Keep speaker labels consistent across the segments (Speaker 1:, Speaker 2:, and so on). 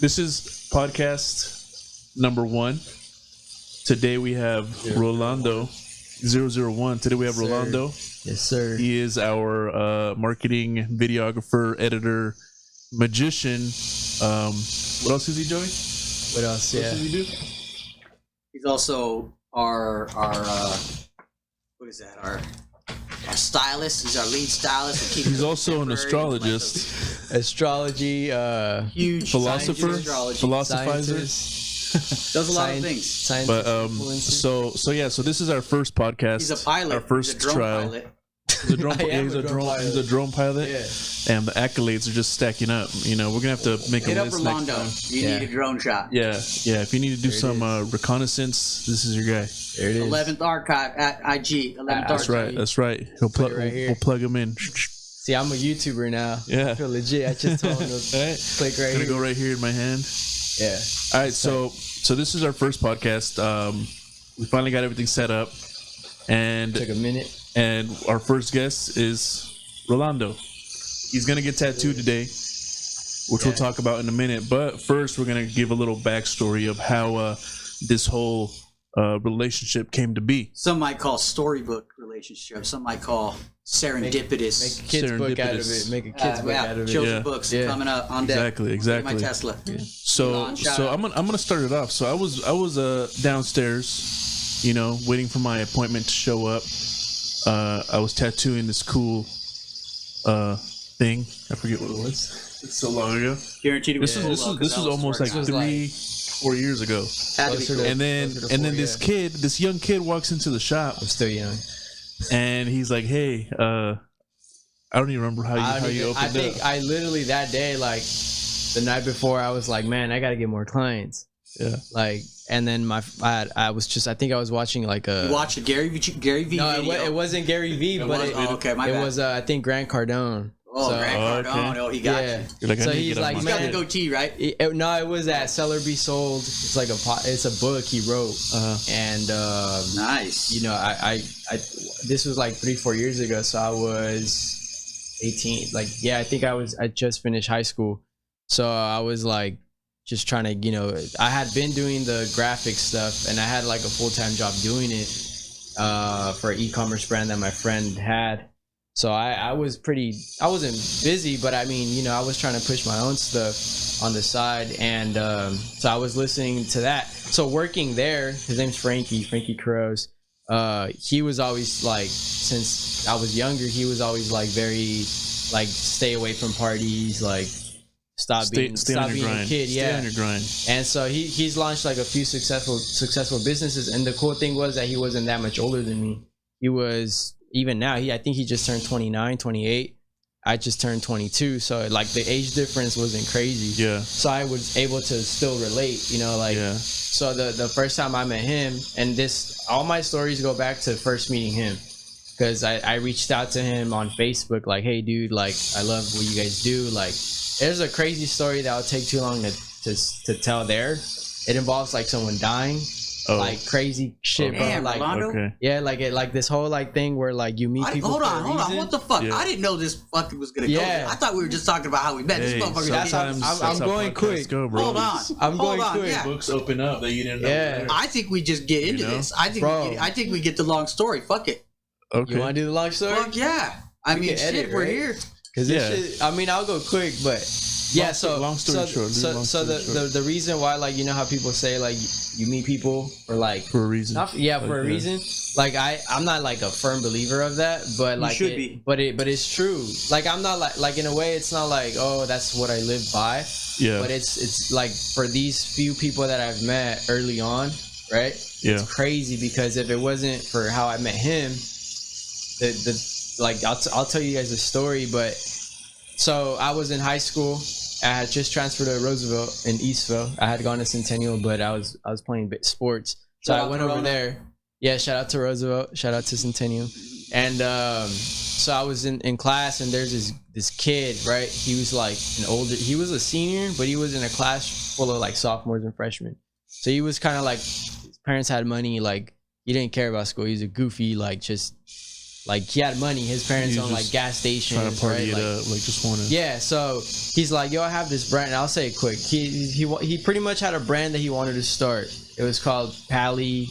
Speaker 1: This is podcast number 1. Today we have Rolando 001. Today we have Rolando.
Speaker 2: Yes, sir.
Speaker 1: He is our marketing, videographer, editor, magician. What else is he doing?
Speaker 2: What else?
Speaker 1: What does he do?
Speaker 3: He's also our what is that? Our stylist. He's our lead stylist.
Speaker 1: He's also an astrologist,
Speaker 2: astrology,
Speaker 3: huge
Speaker 1: philosopher, philosophizer.
Speaker 3: Does a lot of things.
Speaker 1: But so this is our first podcast.
Speaker 3: He's a pilot.
Speaker 1: Our first
Speaker 3: He's a drone
Speaker 1: trial.
Speaker 3: Pilot.
Speaker 1: He's a drone pilot. He's a drone pilot.
Speaker 2: Yeah.
Speaker 1: And the accolades are just stacking up. You know, we're gonna have to make
Speaker 3: Hit
Speaker 1: a
Speaker 3: up
Speaker 1: list
Speaker 3: Rolando.
Speaker 1: next time.
Speaker 3: You need a drone shot.
Speaker 1: Yeah. If you need to do some reconnaissance, this is your guy.
Speaker 2: There it is.
Speaker 3: 11th archive at IG. 11th archive.
Speaker 1: That's right. We'll plug him in.
Speaker 2: See, I'm a YouTuber now.
Speaker 1: Yeah.
Speaker 2: I feel legit. I just told him to click right
Speaker 1: Gonna
Speaker 2: here.
Speaker 1: go right here in my hand.
Speaker 2: Yeah.
Speaker 1: All right. So this is our first podcast. We finally got everything set up, and
Speaker 2: Took a minute.
Speaker 1: And our first guest is Rolando. He's gonna get tattooed today, which we'll talk about in a minute. But first, we're gonna give a little backstory of how this whole relationship came to be.
Speaker 3: Some might call storybook relationship. Some might call serendipitous.
Speaker 2: Make a kid's book out of it. Make a kid's book out of it.
Speaker 3: Children's books coming up on deck.
Speaker 1: Exactly.
Speaker 3: My Tesla.
Speaker 1: Yeah. So I'm gonna start it off. So I was downstairs, you know, waiting for my appointment to show up. I was tattooing this cool thing. I forget what it was. It's so long ago.
Speaker 3: Guaranteed.
Speaker 1: This was almost like 3-4 years ago. And then this young kid walks into the shop.
Speaker 2: I'm still young.
Speaker 1: And he's like, "Hey, I don't even remember how you opened
Speaker 2: I think
Speaker 1: up."
Speaker 2: I literally that day, like the night before, I was like, "Man, I gotta get more clients."
Speaker 1: Yeah.
Speaker 2: Like, and then I think I was watching like a.
Speaker 3: You watched a Gary V
Speaker 2: No,
Speaker 3: video.
Speaker 2: it wasn't Gary V, but it was I think Grant Cardone.
Speaker 3: Grant Cardone.
Speaker 1: Okay.
Speaker 3: Oh, he got you.
Speaker 1: You're like,
Speaker 2: So
Speaker 1: I need to
Speaker 2: he's
Speaker 1: get
Speaker 2: like,
Speaker 1: on
Speaker 3: He's
Speaker 1: my
Speaker 3: got the
Speaker 1: shit.
Speaker 3: goatee, right?
Speaker 2: No, it was at Seller Be Sold. It's like it's a book he wrote, and
Speaker 3: Nice.
Speaker 2: you know, I this was like 3-4 years ago, so I was 18. Like, yeah, I think I just finished high school, so I was like just trying to, you know, I had been doing the graphic stuff, and I had like a full-time job doing it for an e-commerce brand that my friend had. So I wasn't busy, but I mean, you know, I was trying to push my own stuff on the side, and so I was listening to that. So working there, his name's Frankie Crows. He was always like, since I was younger, he was always like very like stay away from parties, like stop being a kid.
Speaker 1: Stay on your grind.
Speaker 2: And so he's launched like a few successful businesses, and the cool thing was that he wasn't that much older than me. He was, even now, I think he just turned 29, 28. I just turned 22, so like the age difference wasn't crazy.
Speaker 1: Yeah.
Speaker 2: So I was able to still relate, you know, like.
Speaker 1: Yeah.
Speaker 2: So the first time I met him, and all my stories go back to first meeting him, because I reached out to him on Facebook, like, hey dude, like I love what you guys do. Like, there's a crazy story that'll take too long to tell there. It involves like someone dying. Like crazy shit, bro.
Speaker 3: Damn,
Speaker 2: Like,
Speaker 3: Rolando?
Speaker 2: yeah, like this whole like thing where like you meet people.
Speaker 3: Hold
Speaker 2: for
Speaker 3: on.
Speaker 2: a reason.
Speaker 3: What the fuck?
Speaker 1: Yeah.
Speaker 3: I didn't know this fucking was gonna go
Speaker 2: Yeah.
Speaker 3: there. I thought we were just talking about how we met.
Speaker 1: Hey,
Speaker 3: This motherfucker.
Speaker 1: sometimes
Speaker 2: I'm
Speaker 1: that's how
Speaker 2: going
Speaker 1: podcasts
Speaker 2: quick.
Speaker 1: go, bro.
Speaker 3: Hold on.
Speaker 2: I'm going
Speaker 3: Hold on,
Speaker 2: quick.
Speaker 3: yeah.
Speaker 1: Books open up that you didn't know.
Speaker 2: Yeah.
Speaker 3: I think we just get into this. I think we get the long story. Fuck it.
Speaker 1: Okay.
Speaker 2: You want to do the long story?
Speaker 3: Fuck yeah. I mean,
Speaker 2: can edit,
Speaker 3: shit, we're
Speaker 2: right?
Speaker 3: here.
Speaker 2: Because this shit, I mean, I'll go quick, but yeah.
Speaker 1: Long story short.
Speaker 2: The reason why, like, you know how people say like you meet people for like
Speaker 1: For a reason.
Speaker 2: for a reason. Like I'm not like a firm believer of that, but like
Speaker 3: should be.
Speaker 2: But it's true. Like I'm not like in a way it's not like, oh, that's what I live by.
Speaker 1: Yeah.
Speaker 2: But it's like for these few people that I've met early on, right?
Speaker 1: Yeah.
Speaker 2: It's crazy because if it wasn't for how I met him, like I'll tell you guys a story. But so I was in high school. I had just transferred to Roosevelt in Eastville. I had gone to Centennial, but I was playing sports. So I went over there. Yeah, shout out to Roosevelt. Shout out to Centennial. And so I was in class, and there's this kid, right? He was like he was a senior, but he was in a class full of like sophomores and freshmen. So he was kind of like, his parents had money, like he didn't care about school. He was a goofy, like just Like he had money. His parents owned like gas stations.
Speaker 1: Trying to party it
Speaker 2: right?
Speaker 1: up, like just want to.
Speaker 2: Yeah, so he's like, yo, I have this brand. And I'll say it quick. He pretty much had a brand that he wanted to start. It was called Pali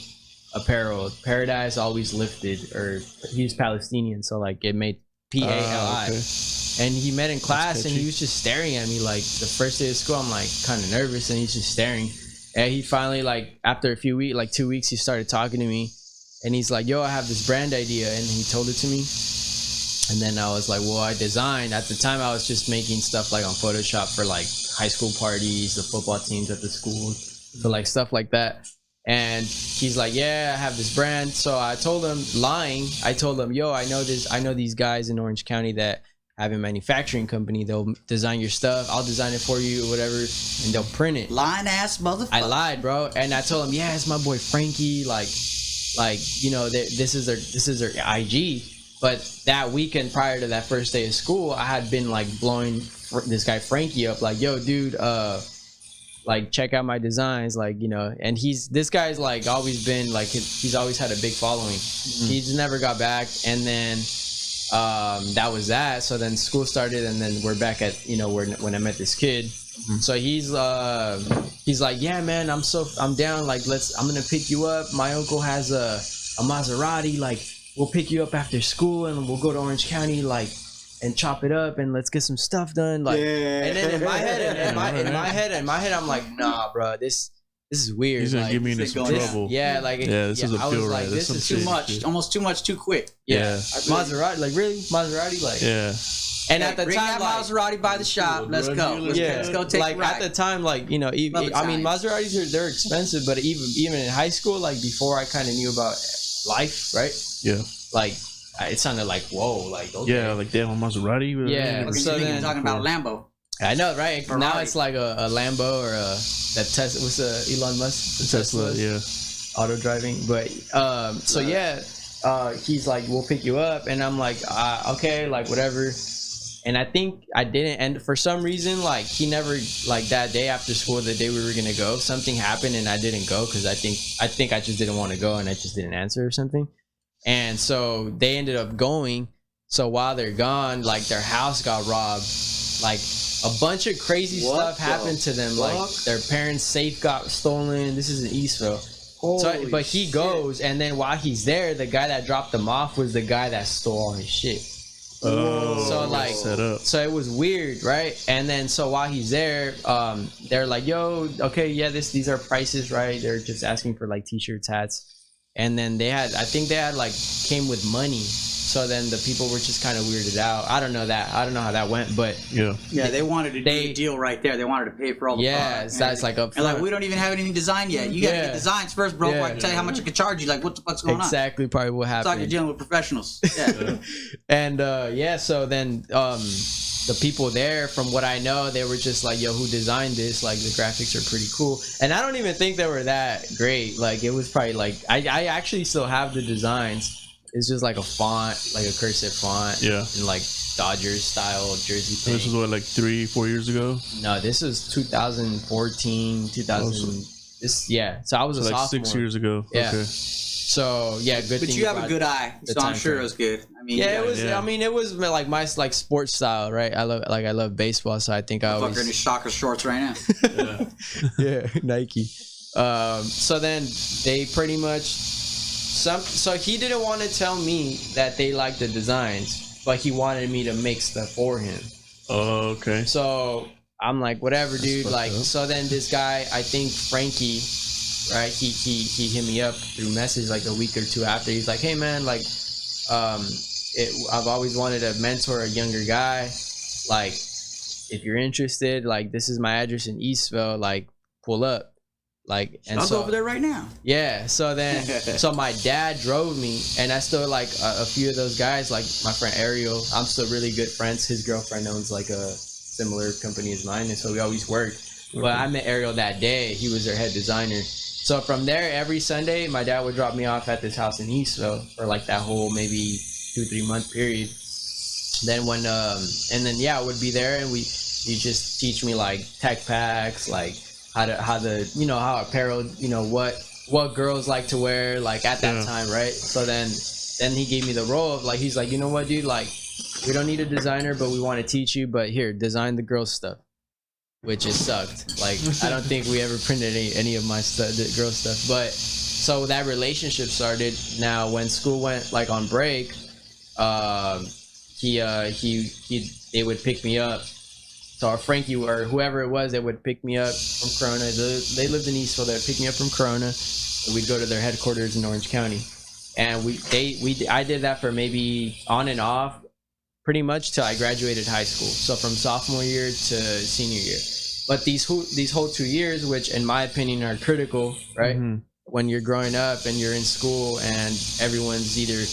Speaker 2: Apparel. Paradise always lifted, or he's Palestinian, so like it made PALI.
Speaker 1: Okay.
Speaker 2: And he met in class, and he was just staring at me like the first day of school. I'm like kind of nervous, and he's just staring. And he finally, like after a few weeks, like 2 weeks, he started talking to me, and he's like, "Yo, I have this brand idea," and he told it to me. And then I was like, "Well, I designed." At the time, I was just making stuff like on Photoshop for like high school parties, the football teams at the school, so like stuff like that. And he's like, "Yeah, I have this brand." So I told him, lying, I told him, "Yo, I know these guys in Orange County that have a manufacturing company. They'll design your stuff. I'll design it for you or whatever, and they'll print it."
Speaker 3: Lying ass motherfucker.
Speaker 2: I lied, bro. And I told him, "Yeah, it's my boy Frankie. Like you know, this is their IG." But that weekend prior to that first day of school, I had been like blowing this guy Frankie up, like, "Yo, dude, like check out my designs, like, you know." And this guy's like always been like he's always had a big following. He's never got back, and then that was that. So then school started, and then we're back at, you know, when I met this kid. So he's like, "Yeah, man, I'm down, like I'm gonna pick you up. My uncle has a Maserati, like we'll pick you up after school and we'll go to Orange County, like, and chop it up and let's get some stuff done." Like, and then in my head, I'm like, "Nah, bro, this is weird.
Speaker 1: He's gonna
Speaker 2: like,
Speaker 1: get me into some trouble."
Speaker 2: This
Speaker 1: doesn't feel right.
Speaker 2: This is
Speaker 3: too much, almost too much, too quick.
Speaker 2: Yeah. Maserati, like really, Maserati, like
Speaker 1: yeah.
Speaker 2: And at the
Speaker 3: bring
Speaker 2: time,
Speaker 3: that
Speaker 2: like,
Speaker 3: Maserati by the shop. Let's go. Let's go take
Speaker 2: like
Speaker 3: a ride.
Speaker 2: at the time, like, you know, I mean, Maseratis they're expensive, but even in high school, like before I kind of knew about life, right?
Speaker 1: Yeah.
Speaker 2: Like it sounded like, whoa, like, okay.
Speaker 1: Yeah, like damn, a Maserati.
Speaker 2: Yeah.
Speaker 3: Okay,
Speaker 2: So
Speaker 3: so
Speaker 2: then
Speaker 3: you're talking about a Lambo.
Speaker 2: I know, right?
Speaker 3: Ferrari.
Speaker 2: Now it's like a Lambo or that Tesla. What's Elon Musk?
Speaker 1: The Tesla, yeah.
Speaker 2: Auto driving. But so yeah, he's like, "We'll pick you up," and I'm like, "Okay, like whatever." And I think I didn't, and for some reason, like he never, like that day after school, the day we were gonna go, something happened and I didn't go because I think I just didn't want to go and I just didn't answer or something. And so they ended up going. So while they're gone, like their house got robbed, like a bunch of crazy stuff happened to them. Like their parents' safe got stolen. This is in Eastville. So, but he goes, and then while he's there, the guy that dropped them off was the guy that stole all his shit. So like,
Speaker 1: set up.
Speaker 2: So it was weird, right? And then so while he's there, they're like, "Yo, okay, yeah, these are prices, right?" They're just asking for like t-shirts, hats, and then I think they had like came with money. So then the people were just kind of weirded out. I don't know how that went, but
Speaker 3: yeah, they wanted to do a deal right there. They wanted to pay for all the products.
Speaker 2: That's like up
Speaker 3: front. And like, we don't even have anything designed yet. You gotta get designs first, bro. Before I can tell you how much I can charge you. Like, what the fuck's going on?
Speaker 2: Exactly, probably what happened.
Speaker 3: It's like you're dealing with professionals. Yeah.
Speaker 2: And so then the people there, from what I know, they were just like, "Yo, who designed this? Like the graphics are pretty cool." And I don't even think they were that great. Like it was probably like I actually still have the designs. It's just like a font, like a cursive font.
Speaker 1: Yeah.
Speaker 2: And like Dodgers style jersey thing.
Speaker 1: This was what, like 3-4 years ago?
Speaker 2: No, this was 2014, 2000. So I was a
Speaker 1: like
Speaker 2: sophomore.
Speaker 1: 6 years ago.
Speaker 2: Yeah.
Speaker 1: Okay.
Speaker 2: So yeah, good.
Speaker 3: But you have a good eye, so I'm sure it was good. I mean,
Speaker 2: it was. Yeah. I mean, it was like my like sports style, right? I love baseball, so I think I always.
Speaker 3: Fucker in his shocker shorts right now.
Speaker 2: Yeah, Nike. So then they pretty much. So he didn't want to tell me that they liked the designs, but he wanted me to make stuff for him.
Speaker 1: Oh, okay.
Speaker 2: So I'm like, whatever, dude. Like, so then this guy, I think Frankie, right? He hit me up through message like a week or two after. He's like, "Hey man, like, I've always wanted to mentor a younger guy. Like, if you're interested, like, this is my address in Eastville. Like, pull up." Like, and
Speaker 3: I'll
Speaker 2: so
Speaker 3: go over there right now.
Speaker 2: Yeah. So then, so my dad drove me, and I still like a few of those guys, like my friend Ariel. I'm still really good friends. His girlfriend owns like a similar company as mine, and so we always work. But I met Ariel that day. He was their head designer. So from there, every Sunday, my dad would drop me off at this house in Eastville for like that whole maybe 2-3 month period. Then when I would be there, and he just teach me like tech packs, like how apparel, what girls like to wear, like at that time, right? So then then he gave me the role of like, he's like, you know what, dude, like we don't need a designer, but we want to teach you, but here, design the girls stuff, which it sucked. Like I don't think we ever printed any of my stuff, the girl stuff. But so that relationship started. Now when school went like on break, they would pick me up. So our Frankie or whoever it was that would pick me up from Corona, they lived in Eastville. They'd pick me up from Corona. And we'd go to their headquarters in Orange County, and I did that for maybe on and off, pretty much till I graduated high school. So from sophomore year to senior year. But these whole 2 years, which in my opinion are critical, right? Mm-hmm. When you're growing up and you're in school and everyone's either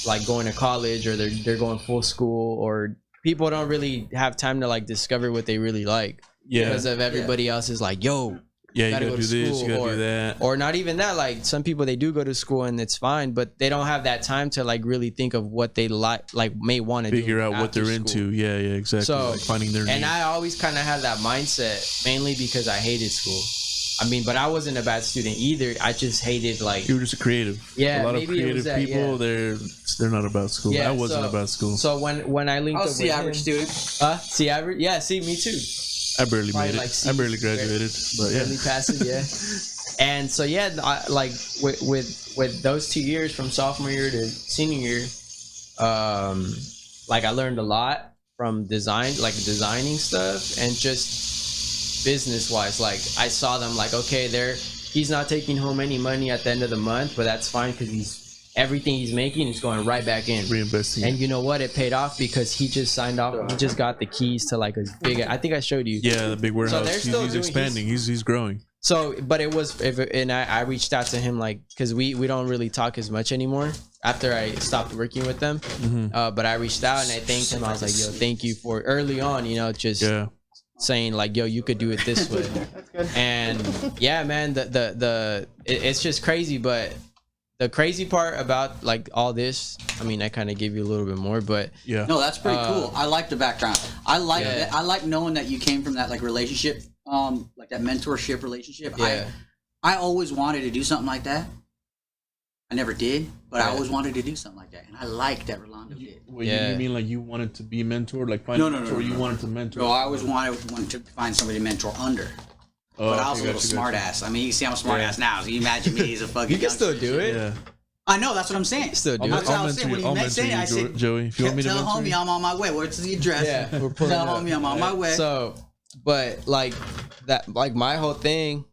Speaker 2: like going to college or they're going full school, or people don't really have time to like discover what they really like. Yeah. Because of everybody else is like, yo,
Speaker 1: you gotta do this, you gotta do that.
Speaker 2: Or not even that. Like some people, they do go to school and it's fine, but they don't have that time to like really think of what they like may want to
Speaker 1: figure out what they're into. Yeah, exactly. So like finding their
Speaker 2: and I always kind of had that mindset, mainly because I hated school. I mean, but I wasn't a bad student either. I just hated like
Speaker 1: you were just a creative.
Speaker 2: Yeah,
Speaker 1: a lot of creative people. Yeah. They're not about school. Yeah, I wasn't about school.
Speaker 2: So when I linked up with
Speaker 3: average student.
Speaker 2: See average? Yeah, see me too.
Speaker 1: I barely made it. Like I barely graduated, but yeah.
Speaker 2: Barely passed it, yeah. And so yeah, like with those 2 years from sophomore year to senior year, like I learned a lot from designing stuff and just business wise. Like I saw them like, okay, he's not taking home any money at the end of the month, but that's fine because everything he's making is going right back in,
Speaker 1: reinvesting.
Speaker 2: And you know what? It paid off because he just signed off. He just got the keys to like a big. I think I showed you.
Speaker 1: Yeah, the big warehouse. So he's expanding. He's growing.
Speaker 2: So, but it was, and I reached out to him like, because we don't really talk as much anymore after I stopped working with them. Mm-hmm. But I reached out and I thanked him. I was like, yo, thank you for early on, just saying like, yo, you could do it this way. That's good. And yeah, man, it's just crazy, but. The crazy part about like all this, I mean, I kind of gave you a little bit more, but
Speaker 1: yeah,
Speaker 3: no, that's pretty cool. I like the background. I like knowing that you came from that like relationship, like that mentorship relationship. Yeah. I always wanted to do something like that. I never did, but I always wanted to do something like that, and I like that Rolando did.
Speaker 1: Well, you mean like you wanted to be mentored, like find a mentor? You wanted to mentor?
Speaker 3: No, I always wanted to find somebody to mentor under. Oh, but I was a little smart ass. I mean, you see I'm a smart ass now, so you imagine me as a fucking
Speaker 2: you can still do it.
Speaker 1: Yeah.
Speaker 3: I know, that's what I'm saying.
Speaker 2: Still do it.
Speaker 3: That's what I was saying. When you mentor you, I said,
Speaker 1: Joey, if you want me to
Speaker 3: tell homie I'm on my way. Where's the address?
Speaker 2: Yeah,
Speaker 3: we're pulling tell homie I'm on my way.
Speaker 2: So, but like that, like my whole thing,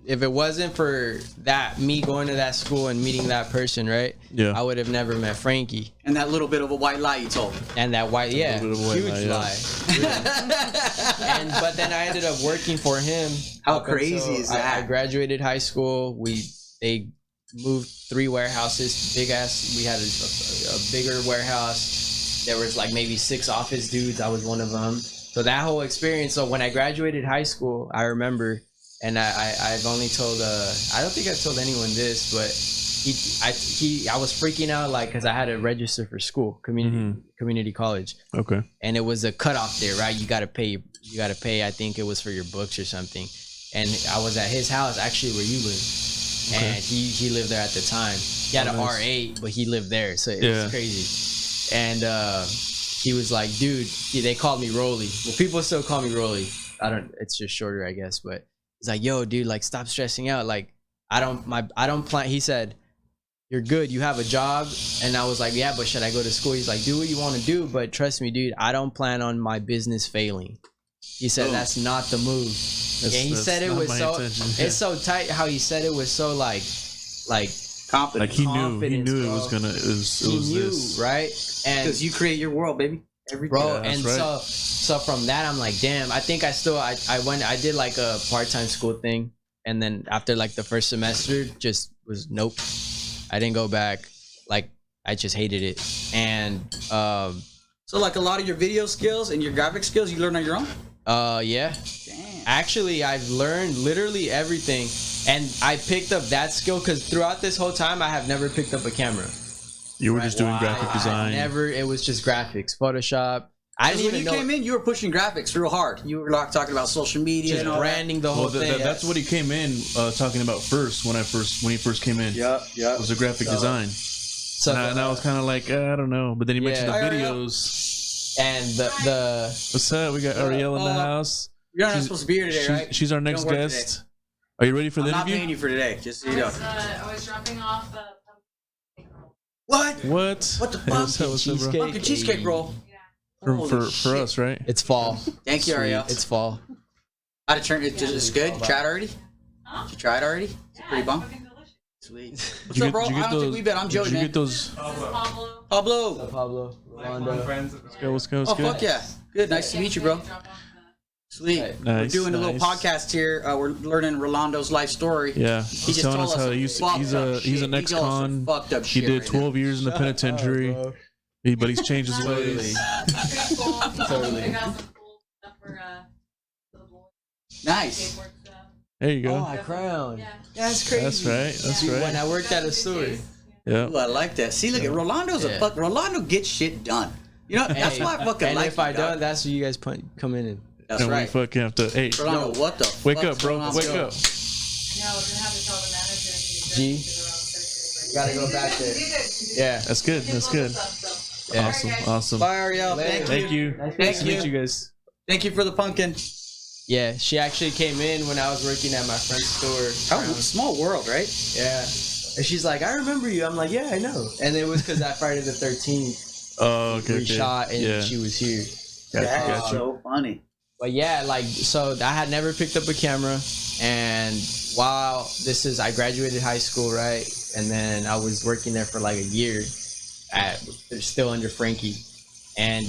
Speaker 2: if it wasn't for me going to that school and meeting that person, right? Yeah. I would have never met Frankie.
Speaker 3: And that little bit of a white lie you told me.
Speaker 2: And that huge lie. But then I ended up working for him.
Speaker 3: How crazy is that?
Speaker 2: I graduated high school. They moved 3 warehouses, big ass. We had a bigger warehouse. There was like maybe 6 office dudes. I was one of them. So that whole experience. So when I graduated high school, I remember. And I've only told I don't think I've told anyone this, but I was freaking out like because I had to register for school, community college. Okay. And it was a cutoff there, right? You gotta pay. I think it was for your books or something. And I was at his house, actually where you live, and he lived there at the time. He had an R8, but he lived there, so it was crazy. And he was like, dude, they called me Rolly. Well, people still call me Rolly. It's just shorter, I guess, but. He's like, yo, dude, like, stop stressing out. Like, I don't plan. He said, you're good. You have a job. And I was like, yeah, but should I go to school? He's like, do what you want to do. But trust me, dude, I don't plan on my business failing. He said, that's not the move. He said it was so, it's so tight how he said it was so like
Speaker 3: confident.
Speaker 1: Like he knew it was going to, he knew, this.
Speaker 2: Right? And
Speaker 3: because you create your world, baby.
Speaker 2: Bro, and so from that I'm like, damn, I think I did like a part-time school thing, and then after like the first semester just was nope, I didn't go back. Like I just hated it. And
Speaker 3: so like a lot of your video skills and your graphic skills you learn on your own?
Speaker 2: Yeah.
Speaker 3: Damn.
Speaker 2: Actually, I've learned literally everything, and I picked up that skill because throughout this whole time I have never picked up a camera.
Speaker 1: You were just doing graphic design.
Speaker 2: It was just graphics, Photoshop. I didn't even know.
Speaker 3: When you came in, you were pushing graphics real hard. You were like talking about social media
Speaker 2: Just
Speaker 3: and all
Speaker 2: branding the whole thing.
Speaker 1: That's what he came in talking about first when he first came in.
Speaker 3: Yeah.
Speaker 1: It was a graphic design.
Speaker 2: So
Speaker 1: and I was kind of like, I don't know. But then he mentioned the videos.
Speaker 2: And the
Speaker 1: What's up? We got Ariel in the house.
Speaker 3: You're not supposed to be here today, right?
Speaker 1: She's our next guest. Are you ready for the interview?
Speaker 3: I'm not paying you for today, just so you know.
Speaker 4: I was dropping off a pumpkin roll.
Speaker 3: What?
Speaker 1: What
Speaker 3: the fuck?
Speaker 2: Cheesecake.
Speaker 3: Pumpkin cheesecake roll.
Speaker 1: For us, right?
Speaker 2: It's fall.
Speaker 3: Thank you, Ariel.
Speaker 2: It's fall.
Speaker 3: How to turn it? It's good. You tried already?
Speaker 4: Huh?
Speaker 3: You tried already? It's pretty bomb.
Speaker 4: Fucking delicious.
Speaker 3: Sweet. What's up, bro? I don't think we bet. I'm Joey,
Speaker 1: Did you
Speaker 3: man.
Speaker 1: get those?
Speaker 4: This is Pablo.
Speaker 3: Pablo.
Speaker 2: Pablo. Rolando.
Speaker 1: Let's go.
Speaker 3: Oh, fuck yeah. Good. Nice to meet you, bro.
Speaker 4: Drop off
Speaker 3: Sweet. We're
Speaker 1: Nice,
Speaker 3: doing a little
Speaker 1: nice.
Speaker 3: podcast here. We're learning Rolando's life story.
Speaker 1: Yeah,
Speaker 3: He
Speaker 1: he's
Speaker 3: just
Speaker 1: telling
Speaker 3: told
Speaker 1: us
Speaker 3: us
Speaker 1: how
Speaker 3: some
Speaker 1: he's
Speaker 3: fucked up
Speaker 1: he's
Speaker 3: shit.
Speaker 1: an
Speaker 3: He told us some
Speaker 1: ex-con.
Speaker 3: fucked up
Speaker 1: He
Speaker 3: shit
Speaker 1: did
Speaker 3: right
Speaker 1: 12 years in the penitentiary, but he's changed his ways.
Speaker 2: Totally.
Speaker 4: I got some cool stuff for the boys.
Speaker 3: Nice.
Speaker 4: Skateboard stuff.
Speaker 1: There you
Speaker 2: Oh,
Speaker 1: go.
Speaker 2: I crown.
Speaker 4: Yeah.
Speaker 2: That's crazy.
Speaker 1: That's right. That's
Speaker 2: When
Speaker 1: right.
Speaker 2: I worked at a store.
Speaker 1: Yeah.
Speaker 3: Ooh, I like that. See, look at Rolando's a fuck. Rolando gets shit done. You know, that's
Speaker 2: Hey,
Speaker 3: why I fucking
Speaker 2: and
Speaker 3: like
Speaker 2: if I
Speaker 3: you, dog.
Speaker 2: don't, that's where you guys come in and.
Speaker 3: That's
Speaker 1: And we
Speaker 3: right.
Speaker 1: fucking have to. Hey,
Speaker 3: Rolando, what the
Speaker 1: wake
Speaker 3: fuck's
Speaker 1: up, bro.
Speaker 3: going on?
Speaker 1: Wake up.
Speaker 4: No, I was gonna have to tell the manager and
Speaker 2: G?
Speaker 4: the
Speaker 2: Gotta go back there. Yeah.
Speaker 1: That's good. That's good.
Speaker 2: Yeah.
Speaker 1: Awesome. Awesome.
Speaker 3: Bye, Ariel.
Speaker 1: Thank you.
Speaker 3: Thank
Speaker 1: Nice to
Speaker 3: you.
Speaker 1: meet you guys.
Speaker 3: Thank you for the pumpkin.
Speaker 2: Yeah, she actually came in when I was working at my friend's store.
Speaker 3: Oh, small world, right?
Speaker 2: Yeah. And she's like, I remember you. I'm like, yeah, I know. And it was because that Friday the 13th,
Speaker 1: Oh, okay.
Speaker 2: we shot and
Speaker 1: Yeah.
Speaker 2: she was here.
Speaker 3: That's so funny.
Speaker 2: But yeah, like, so I had never picked up a camera. And while I graduated high school, right? And then I was working there for like a year still under Frankie. And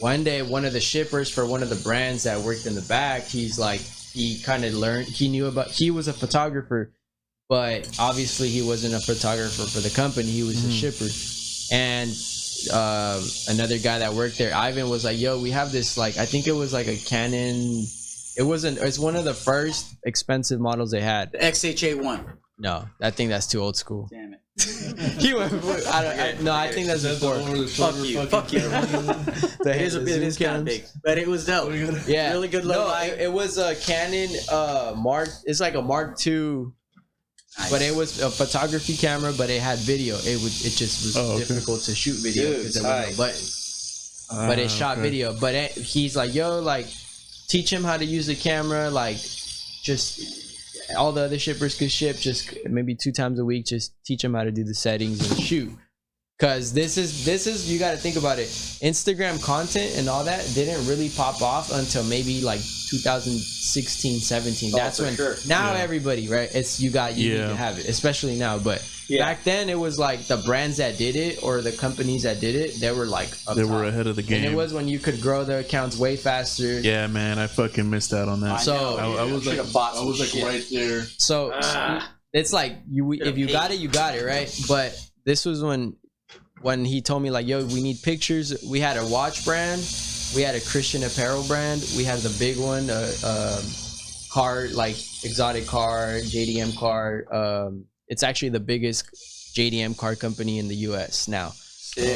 Speaker 2: one day, one of the shippers for one of the brands that worked in the back, he's like, he kind of learned, he was a photographer, but obviously he wasn't a photographer for the company. He was a shipper. And another guy that worked there, Ivan, was like, yo, we have this, like, I think it was like a Canon. It's one of the first expensive models they had.
Speaker 3: The XHA1.
Speaker 2: No, I think that's too old school.
Speaker 3: Damn it.
Speaker 2: I think that's before.
Speaker 3: Fuck you. Fuck you. It is kind of big, but it was dope.
Speaker 2: Yeah,
Speaker 3: Really good low
Speaker 2: No,
Speaker 3: light.
Speaker 2: it was a Canon Mark. It's like a Mark II,
Speaker 3: Nice.
Speaker 2: but it was a photography camera, but it had video. It just was
Speaker 1: Oh, okay.
Speaker 2: difficult to shoot video
Speaker 3: Dude,
Speaker 2: because there was
Speaker 3: tight.
Speaker 2: no buttons. But it shot
Speaker 1: okay.
Speaker 2: video. But he's like, yo, like, teach him how to use the camera. Like, just all the other shippers could ship just maybe 2 times a week. Just teach him how to do the settings and shoot. Cause this is you got to think about it. Instagram content and all that didn't really pop off until maybe like 2016, 17. That's
Speaker 3: for
Speaker 2: when
Speaker 3: sure.
Speaker 2: now
Speaker 1: Yeah.
Speaker 2: everybody, right? You need to have it, especially now. But back then it was like the brands that did it or the companies that did it, they were like
Speaker 1: They were ahead of the game.
Speaker 2: And it was when you could grow the accounts way faster.
Speaker 1: Yeah, man, I fucking missed out on that.
Speaker 2: So-
Speaker 1: I was like,
Speaker 3: Should've bought some shit.
Speaker 1: right there.
Speaker 2: So it's like if you got it, you got it, right? But this was when he told me like, yo, we need pictures. We had a watch brand, we had a Christian apparel brand, we had the big one, car, like exotic car, JDM car. It's actually the biggest JDM car company in the US now.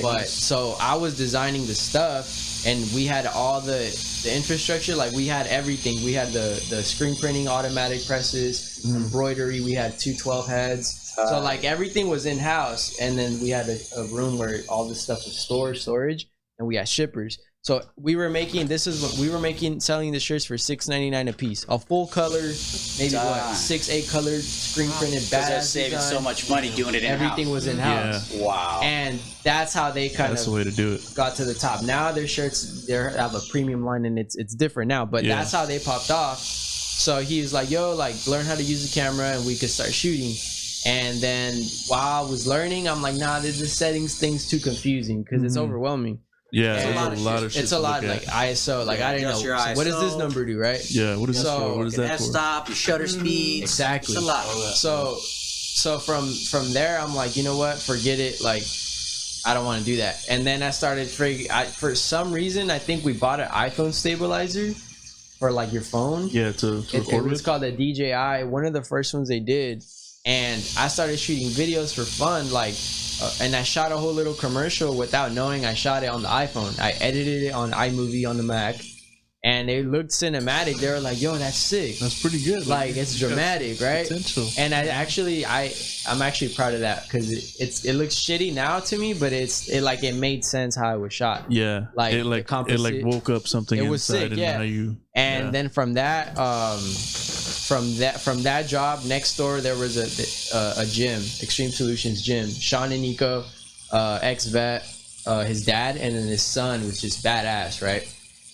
Speaker 2: But so I was designing the stuff and we had all the infrastructure, like we had everything. We had the screen printing automatic presses, embroidery, we had 212 heads. So like everything was in house, and then we had a room where all this stuff was storage, and we had shippers. So we were making selling the shirts for $6.99 a piece, a full color, maybe what 6-8 colored screen printed
Speaker 3: Because they're
Speaker 2: badass
Speaker 3: saving
Speaker 2: design.
Speaker 3: so much money doing it in
Speaker 2: Everything was in house.
Speaker 3: Wow.
Speaker 2: And that's how they kind
Speaker 1: That's the
Speaker 2: of
Speaker 1: way to do it.
Speaker 2: got to the top. Now their shirts they have a premium line and it's different now, but
Speaker 1: Yeah.
Speaker 2: that's how they popped off. So he was like, yo, like learn how to use the camera and we could start shooting. And then while I was learning, I'm like, nah, the settings thing's too confusing because it's overwhelming.
Speaker 1: Yeah,
Speaker 3: It's a
Speaker 1: there's
Speaker 3: lot of
Speaker 1: a lot
Speaker 3: shit.
Speaker 1: of shit.
Speaker 2: It's a
Speaker 1: to
Speaker 2: lot
Speaker 1: look
Speaker 2: like
Speaker 1: at.
Speaker 2: ISO, like I didn't know.
Speaker 3: Adjust your
Speaker 2: So what does this
Speaker 3: ISO.
Speaker 2: number do, right?
Speaker 1: Yeah, what is that
Speaker 2: So-
Speaker 1: for? What is that for?
Speaker 3: F-stop, your shutter speeds.
Speaker 2: Exactly.
Speaker 3: It's a lot.
Speaker 2: So from there, I'm like, you know what? Forget it. Like, I don't want to do that. And then I started for some reason, I think we bought an iPhone stabilizer for like your phone.
Speaker 1: Yeah, to
Speaker 2: It
Speaker 1: record
Speaker 2: was
Speaker 1: with.
Speaker 2: called a DJI. One of the first ones they did. and I started shooting videos for fun, like, and I shot a whole little commercial without knowing I shot it on the iPhone. I edited it on iMovie on the Mac, and it looked cinematic. They were like, "Yo, that's sick.
Speaker 1: That's pretty good.
Speaker 2: Like it's dramatic, right?"
Speaker 1: Potential.
Speaker 2: And I'm actually proud of that because it looks shitty now to me, but it made sense how it was shot.
Speaker 1: Yeah,
Speaker 2: Like,
Speaker 1: it like woke up something
Speaker 2: It
Speaker 1: inside,
Speaker 2: was sick,
Speaker 1: and
Speaker 2: yeah.
Speaker 1: now you.
Speaker 2: And then from that job next door, there was a gym, Extreme Solutions Gym. Sean and Nico, ex-vet, his dad, and then his son was just badass, right?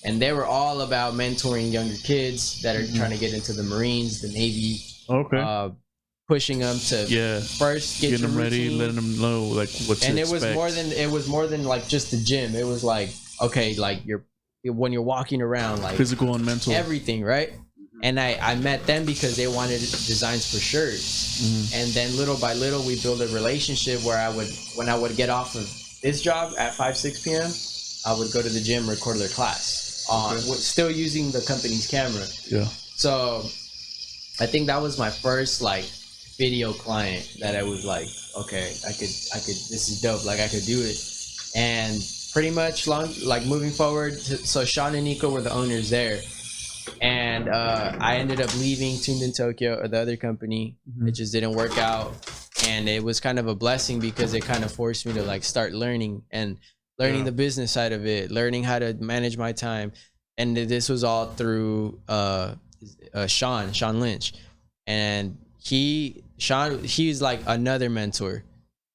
Speaker 2: And they were all about mentoring younger kids that are trying to get into the Marines, the Navy.
Speaker 1: Okay.
Speaker 2: Pushing them to first get
Speaker 1: them ready,
Speaker 2: routine.
Speaker 1: letting them know like what to
Speaker 2: And
Speaker 1: expect.
Speaker 2: it was more than like just the gym. It was like, okay, like when you're walking around, like
Speaker 1: physical and mental,
Speaker 2: everything, right? And I met them because they wanted designs for shirts. And then little by little we built a relationship where when I would get off of this job at 5-6 p.m. I would go to the gym, record their class still using the company's camera.
Speaker 1: Yeah.
Speaker 2: So I think that was my first like video client that I was like, okay, I could this is dope, like I could do it. And pretty much moving forward, so Sean and Nico were the owners there, and I ended up leaving Tuned in Tokyo, or the other company. It just didn't work out, and it was kind of a blessing because it kind of forced me to like start learning the business side of it, learning how to manage my time. And this was all through Sean Lynch, and he's like another mentor.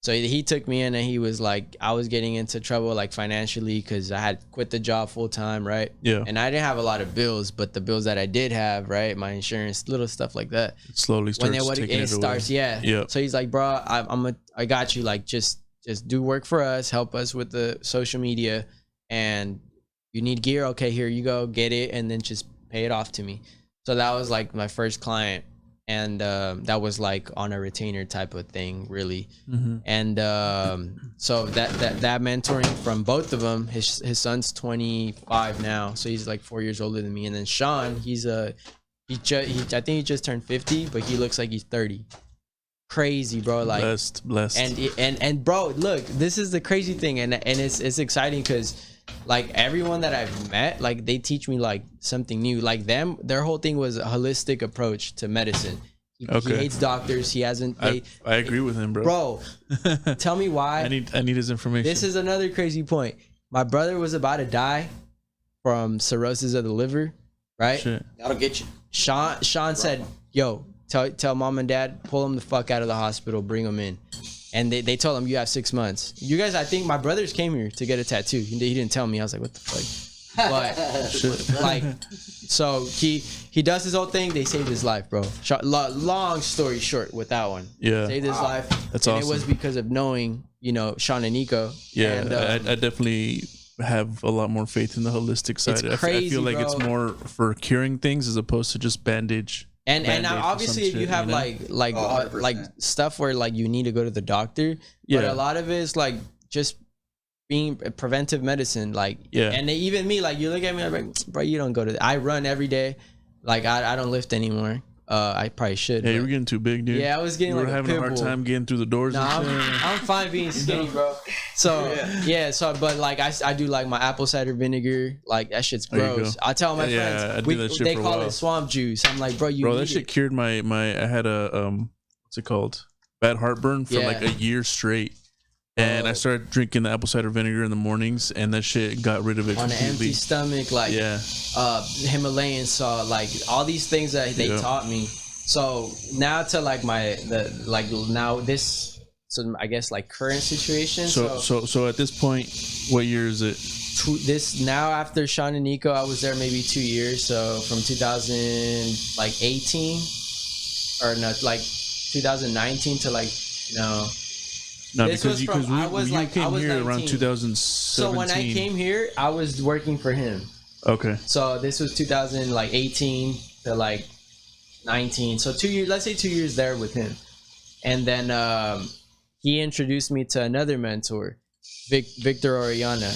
Speaker 2: So he took me in, and he was like, I was getting into trouble like financially because I had quit the job full time, right?
Speaker 1: Yeah.
Speaker 2: And I didn't have a lot of bills, but the bills that I did have, right, my insurance, little stuff like that.
Speaker 1: It slowly starts taking it
Speaker 2: starts,
Speaker 1: away.
Speaker 2: yeah. So he's like, bro, I got you. Like, just do work for us, help us with the social media, and you need gear. Okay, here you go, get it, and then just pay it off to me. So that was like my first client. And that was like on a retainer type of thing, really. And so that mentoring from both of them, his son's 25 now, so he's like 4 years older than me. And then Sean, I think he just turned 50, but he looks like he's 30. Crazy, bro. Like
Speaker 1: blessed.
Speaker 2: And bro, look, this is the crazy thing, and it's exciting because like everyone that I've met, like they teach me like something new. Like their whole thing was a holistic approach to medicine. He hates doctors. He hasn't.
Speaker 1: I agree with him, bro.
Speaker 2: Bro, tell me why.
Speaker 1: I need his information.
Speaker 2: This is another crazy point. My brother was about to die from cirrhosis of the liver, right?
Speaker 1: Shit.
Speaker 3: That'll get you.
Speaker 2: Sean said, "Yo, tell mom and dad, pull him the fuck out of the hospital, bring him in." And they told him, you have 6 months. You guys, I think my brothers came here to get a tattoo. He didn't tell me. I was like, what the fuck? But like, so he does his whole thing. They saved his life, bro. Long story short with that one.
Speaker 1: Yeah.
Speaker 2: Saved his life.
Speaker 1: That's
Speaker 2: and
Speaker 1: awesome.
Speaker 2: It was because of knowing, Sean and Nico.
Speaker 1: Yeah,
Speaker 2: and,
Speaker 1: I definitely have a lot more faith in the holistic side.
Speaker 2: It's crazy,
Speaker 1: I feel like
Speaker 2: bro.
Speaker 1: it's more for curing things as opposed to just bandage.
Speaker 2: And
Speaker 1: Band-Aid
Speaker 2: obviously,
Speaker 1: for
Speaker 2: if
Speaker 1: some
Speaker 2: you
Speaker 1: shit,
Speaker 2: have like
Speaker 3: 100%.
Speaker 2: stuff where like you need to go to the doctor, but a lot of it is like just being preventive medicine. Like, and even me, like you look at me, I'm like, bro, you don't go to. I run every day, like I don't lift anymore. I probably should.
Speaker 1: Yeah, you were getting too big, dude.
Speaker 2: Yeah, I was getting
Speaker 1: you were
Speaker 2: like
Speaker 1: having a hard time getting through the doors.
Speaker 2: Nah,
Speaker 1: and shit.
Speaker 2: I'm fine being skinny, bro. So but like I do like my apple cider vinegar, like that shit's gross. I tell my friends, they call it swamp juice. I'm like, bro,
Speaker 1: that shit cured my. I had a what's it called? Bad heartburn for like a year straight. And I started drinking the apple cider vinegar in the mornings, and that shit got rid of it
Speaker 2: on
Speaker 1: completely.
Speaker 2: an empty stomach, like Himalayan salt, like all these things that they taught me. So now to like so I guess like current situation.
Speaker 1: So at this point, what year is it?
Speaker 2: This now after Sean and Nico, I was there maybe 2 years. So from 2018 or not, like 2019 to like no.
Speaker 1: No,
Speaker 2: this
Speaker 1: because
Speaker 2: I was
Speaker 1: came here
Speaker 2: 19.
Speaker 1: around 2017.
Speaker 2: So when I came here, I was working for him.
Speaker 1: Okay.
Speaker 2: So this was 2018 to like 19. So 2 years, let's say 2 years there with him. And then he introduced me to another mentor, Victor Oriana,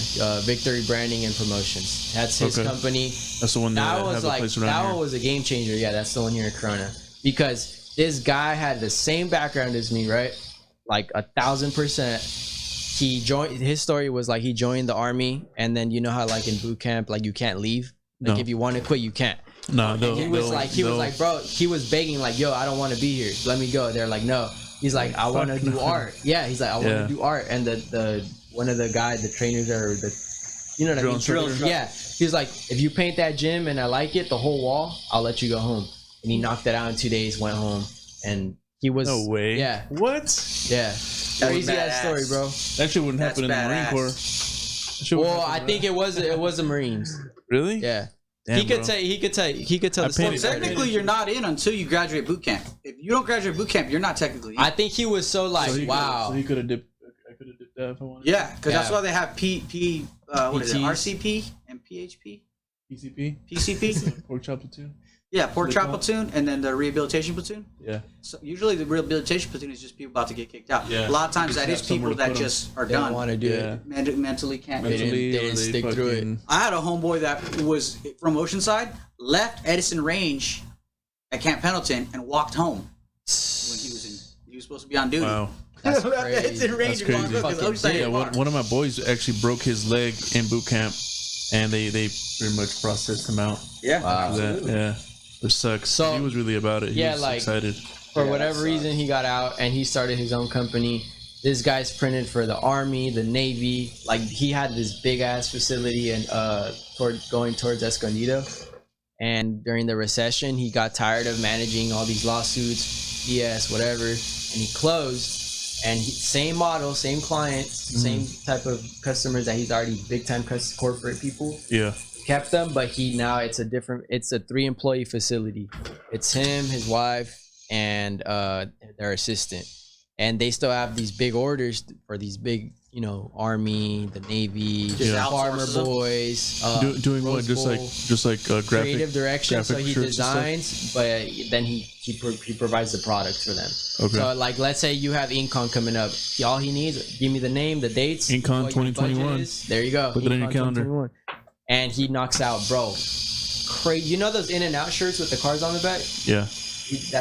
Speaker 2: Victory Branding and Promotions. That's his company.
Speaker 1: That's the one that
Speaker 2: was
Speaker 1: have
Speaker 2: like
Speaker 1: a place around
Speaker 2: that
Speaker 1: here.
Speaker 2: one was a game changer. Yeah, that's the one here in Corona, because This guy had the same background as me, right? Like 1,000%. He joined. His story was like he joined the army, and then you know how like in boot camp, like you can't leave. Like
Speaker 1: No.
Speaker 2: if you want to quit, you can't.
Speaker 1: No,
Speaker 2: He was like, bro. He was begging, like, yo, I don't want to be here. Let me go. They're like, no. He's like, I want to do art. Yeah, he's like, I want to do art. And the one of the guys, the trainers or the, you know what I mean?
Speaker 3: Drill.
Speaker 2: Yeah. He's like, if you paint that gym and I like it, the whole wall, I'll let you go home. And he knocked it out in 2 days, went home, and he was.
Speaker 1: No way.
Speaker 2: Yeah.
Speaker 1: What?
Speaker 2: Yeah. Crazy ass story, bro.
Speaker 1: That shit wouldn't happen in the Marine
Speaker 3: badass.
Speaker 1: Corps. That shit wouldn't
Speaker 2: Well,
Speaker 1: happen
Speaker 2: I think it was the Marines.
Speaker 1: Really?
Speaker 2: Yeah.
Speaker 1: Damn,
Speaker 2: He could
Speaker 1: bro.
Speaker 2: tell
Speaker 1: I
Speaker 2: the story.
Speaker 1: painted-
Speaker 3: Technically, you're not in until you graduate boot camp. If you don't graduate boot camp, you're not technically in.
Speaker 2: I think he was so like,
Speaker 1: So he
Speaker 2: wow.
Speaker 1: So he could have dipped. I could have dipped that if I wanted.
Speaker 3: Yeah, because that's
Speaker 2: Yeah.
Speaker 3: why they have what is it?
Speaker 2: PTs.
Speaker 3: RCP and PHP,
Speaker 1: PCP.
Speaker 3: PCP.
Speaker 1: Pork chop platoon.
Speaker 3: Yeah, pork
Speaker 1: They
Speaker 3: chop
Speaker 1: call it?
Speaker 3: platoon, and then the rehabilitation platoon.
Speaker 1: Yeah.
Speaker 3: So usually the rehabilitation platoon is just people about to get kicked out.
Speaker 1: Yeah.
Speaker 3: A lot of times
Speaker 1: Just
Speaker 3: that
Speaker 1: have
Speaker 3: is
Speaker 1: somewhere
Speaker 3: people
Speaker 1: to
Speaker 3: that
Speaker 1: put 'em.
Speaker 3: just are
Speaker 2: They don't
Speaker 3: done.
Speaker 2: want to do
Speaker 1: Yeah.
Speaker 2: it.
Speaker 3: Mentally can't
Speaker 2: They
Speaker 3: do it.
Speaker 2: didn't
Speaker 1: Mentally, or
Speaker 2: stick through it.
Speaker 1: fucking-
Speaker 3: I had a homeboy that was from Oceanside, left Edison Range at Camp Pendleton, and walked home when he was supposed to be on duty.
Speaker 1: Wow.
Speaker 2: That's
Speaker 3: Left
Speaker 2: crazy.
Speaker 3: Edison Range
Speaker 1: That's
Speaker 3: and walked
Speaker 1: crazy.
Speaker 3: home 'cause
Speaker 2: Fucking
Speaker 3: Oceanside
Speaker 2: dick.
Speaker 1: Yeah,
Speaker 3: ain't far.
Speaker 1: one of my boys actually broke his leg in boot camp, and they pretty much processed him out.
Speaker 3: Yeah.
Speaker 2: Wow.
Speaker 1: For that. Yeah, which sucks.
Speaker 2: So-
Speaker 1: He was really about it. He
Speaker 2: Yeah,
Speaker 1: was
Speaker 2: like-
Speaker 1: excited.
Speaker 2: For
Speaker 3: Yeah,
Speaker 2: whatever
Speaker 3: that
Speaker 2: reason, he got out and he started his own company. This guy's printed for the Army, the Navy. Like he had this big ass facility and going towards Escondido. And during the recession, he got tired of managing all these lawsuits, BS, whatever, and he closed. And same model, same clients, same type of customers that he's already big time corporate people.
Speaker 1: Yeah.
Speaker 2: Kept them, but it's a 3-employee facility. It's him, his wife, and their assistant. And they still have these big orders for these big, Army, the Navy,
Speaker 3: Just
Speaker 2: farmer
Speaker 3: outsources them?
Speaker 2: boys.
Speaker 1: Doing what?
Speaker 2: Rose Bowl,
Speaker 1: Just like graphic.
Speaker 2: creative direction. So
Speaker 1: graphic
Speaker 2: he
Speaker 1: shirts and stuff?
Speaker 2: designs, but then he provides the product for them.
Speaker 1: Okay.
Speaker 2: So like, let's say you have INKCON coming up. All he needs, give me the name, the dates.
Speaker 1: INKCON
Speaker 2: what your budget
Speaker 1: 2021.
Speaker 2: is. There you go.
Speaker 1: Put that on your
Speaker 2: INKCON
Speaker 1: calendar.
Speaker 2: 2021. And he knocks out, bro. Crazy. You know those In and Out shirts with the cars on the back?
Speaker 1: Yeah.
Speaker 2: He's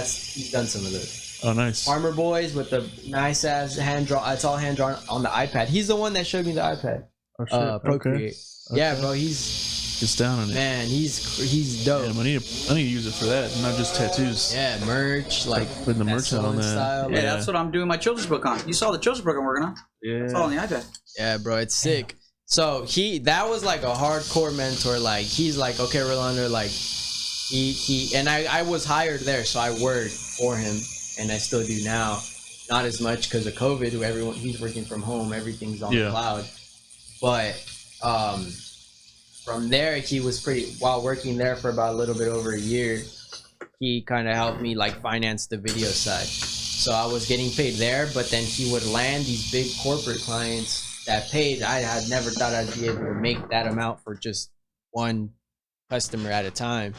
Speaker 2: done some of those.
Speaker 1: Oh, nice.
Speaker 2: Farmer boys with the nice ass hand drawn. It's all hand drawn on the iPad. He's the one that showed me the iPad.
Speaker 1: Oh, shit.
Speaker 2: Procreate.
Speaker 1: Okay.
Speaker 2: Yeah, bro. He's
Speaker 1: Just down on it.
Speaker 2: man. He's dope.
Speaker 1: Damn, I need to use it for that, not just tattoos.
Speaker 2: Yeah, merch like
Speaker 1: Putting the
Speaker 2: that
Speaker 1: merch out on
Speaker 2: sewing
Speaker 1: that.
Speaker 2: style,
Speaker 3: Yeah,
Speaker 2: like-
Speaker 3: that's what I'm doing my children's book on. You saw the children's book I'm working on. It's all on
Speaker 1: Yeah.
Speaker 3: the iPad.
Speaker 2: Yeah, bro, it's sick. So that was like a hardcore mentor. Like he's like, okay, Rolando, like he and I was hired there, so I worked for him, and I still do now. Not as much because of COVID. He's working from home. Everything's on the cloud. But from there, he was while working there for about a little bit over a year. He kind of helped me like finance the video side. So I was getting paid there, but then he would land these big corporate clients that paid. I had never thought I'd be able to make that amount for just one customer at a time.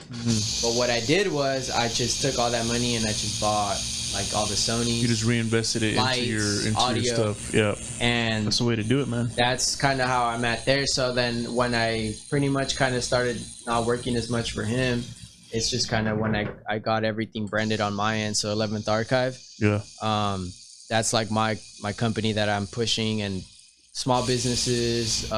Speaker 2: But what I did was I just took all that money and I just bought like all the Sony.
Speaker 1: You just reinvested it
Speaker 2: Lights,
Speaker 1: into your
Speaker 2: audio.
Speaker 1: stuff. Yeah.
Speaker 2: And
Speaker 1: That's the way to do it, man.
Speaker 2: that's kind of how I'm at there. So then when I pretty much kind of started not working as much for him, it's just kind of when I got everything branded on my end. So 11th Archive,
Speaker 1: Yeah.
Speaker 2: that's like my company that I'm pushing, and small businesses,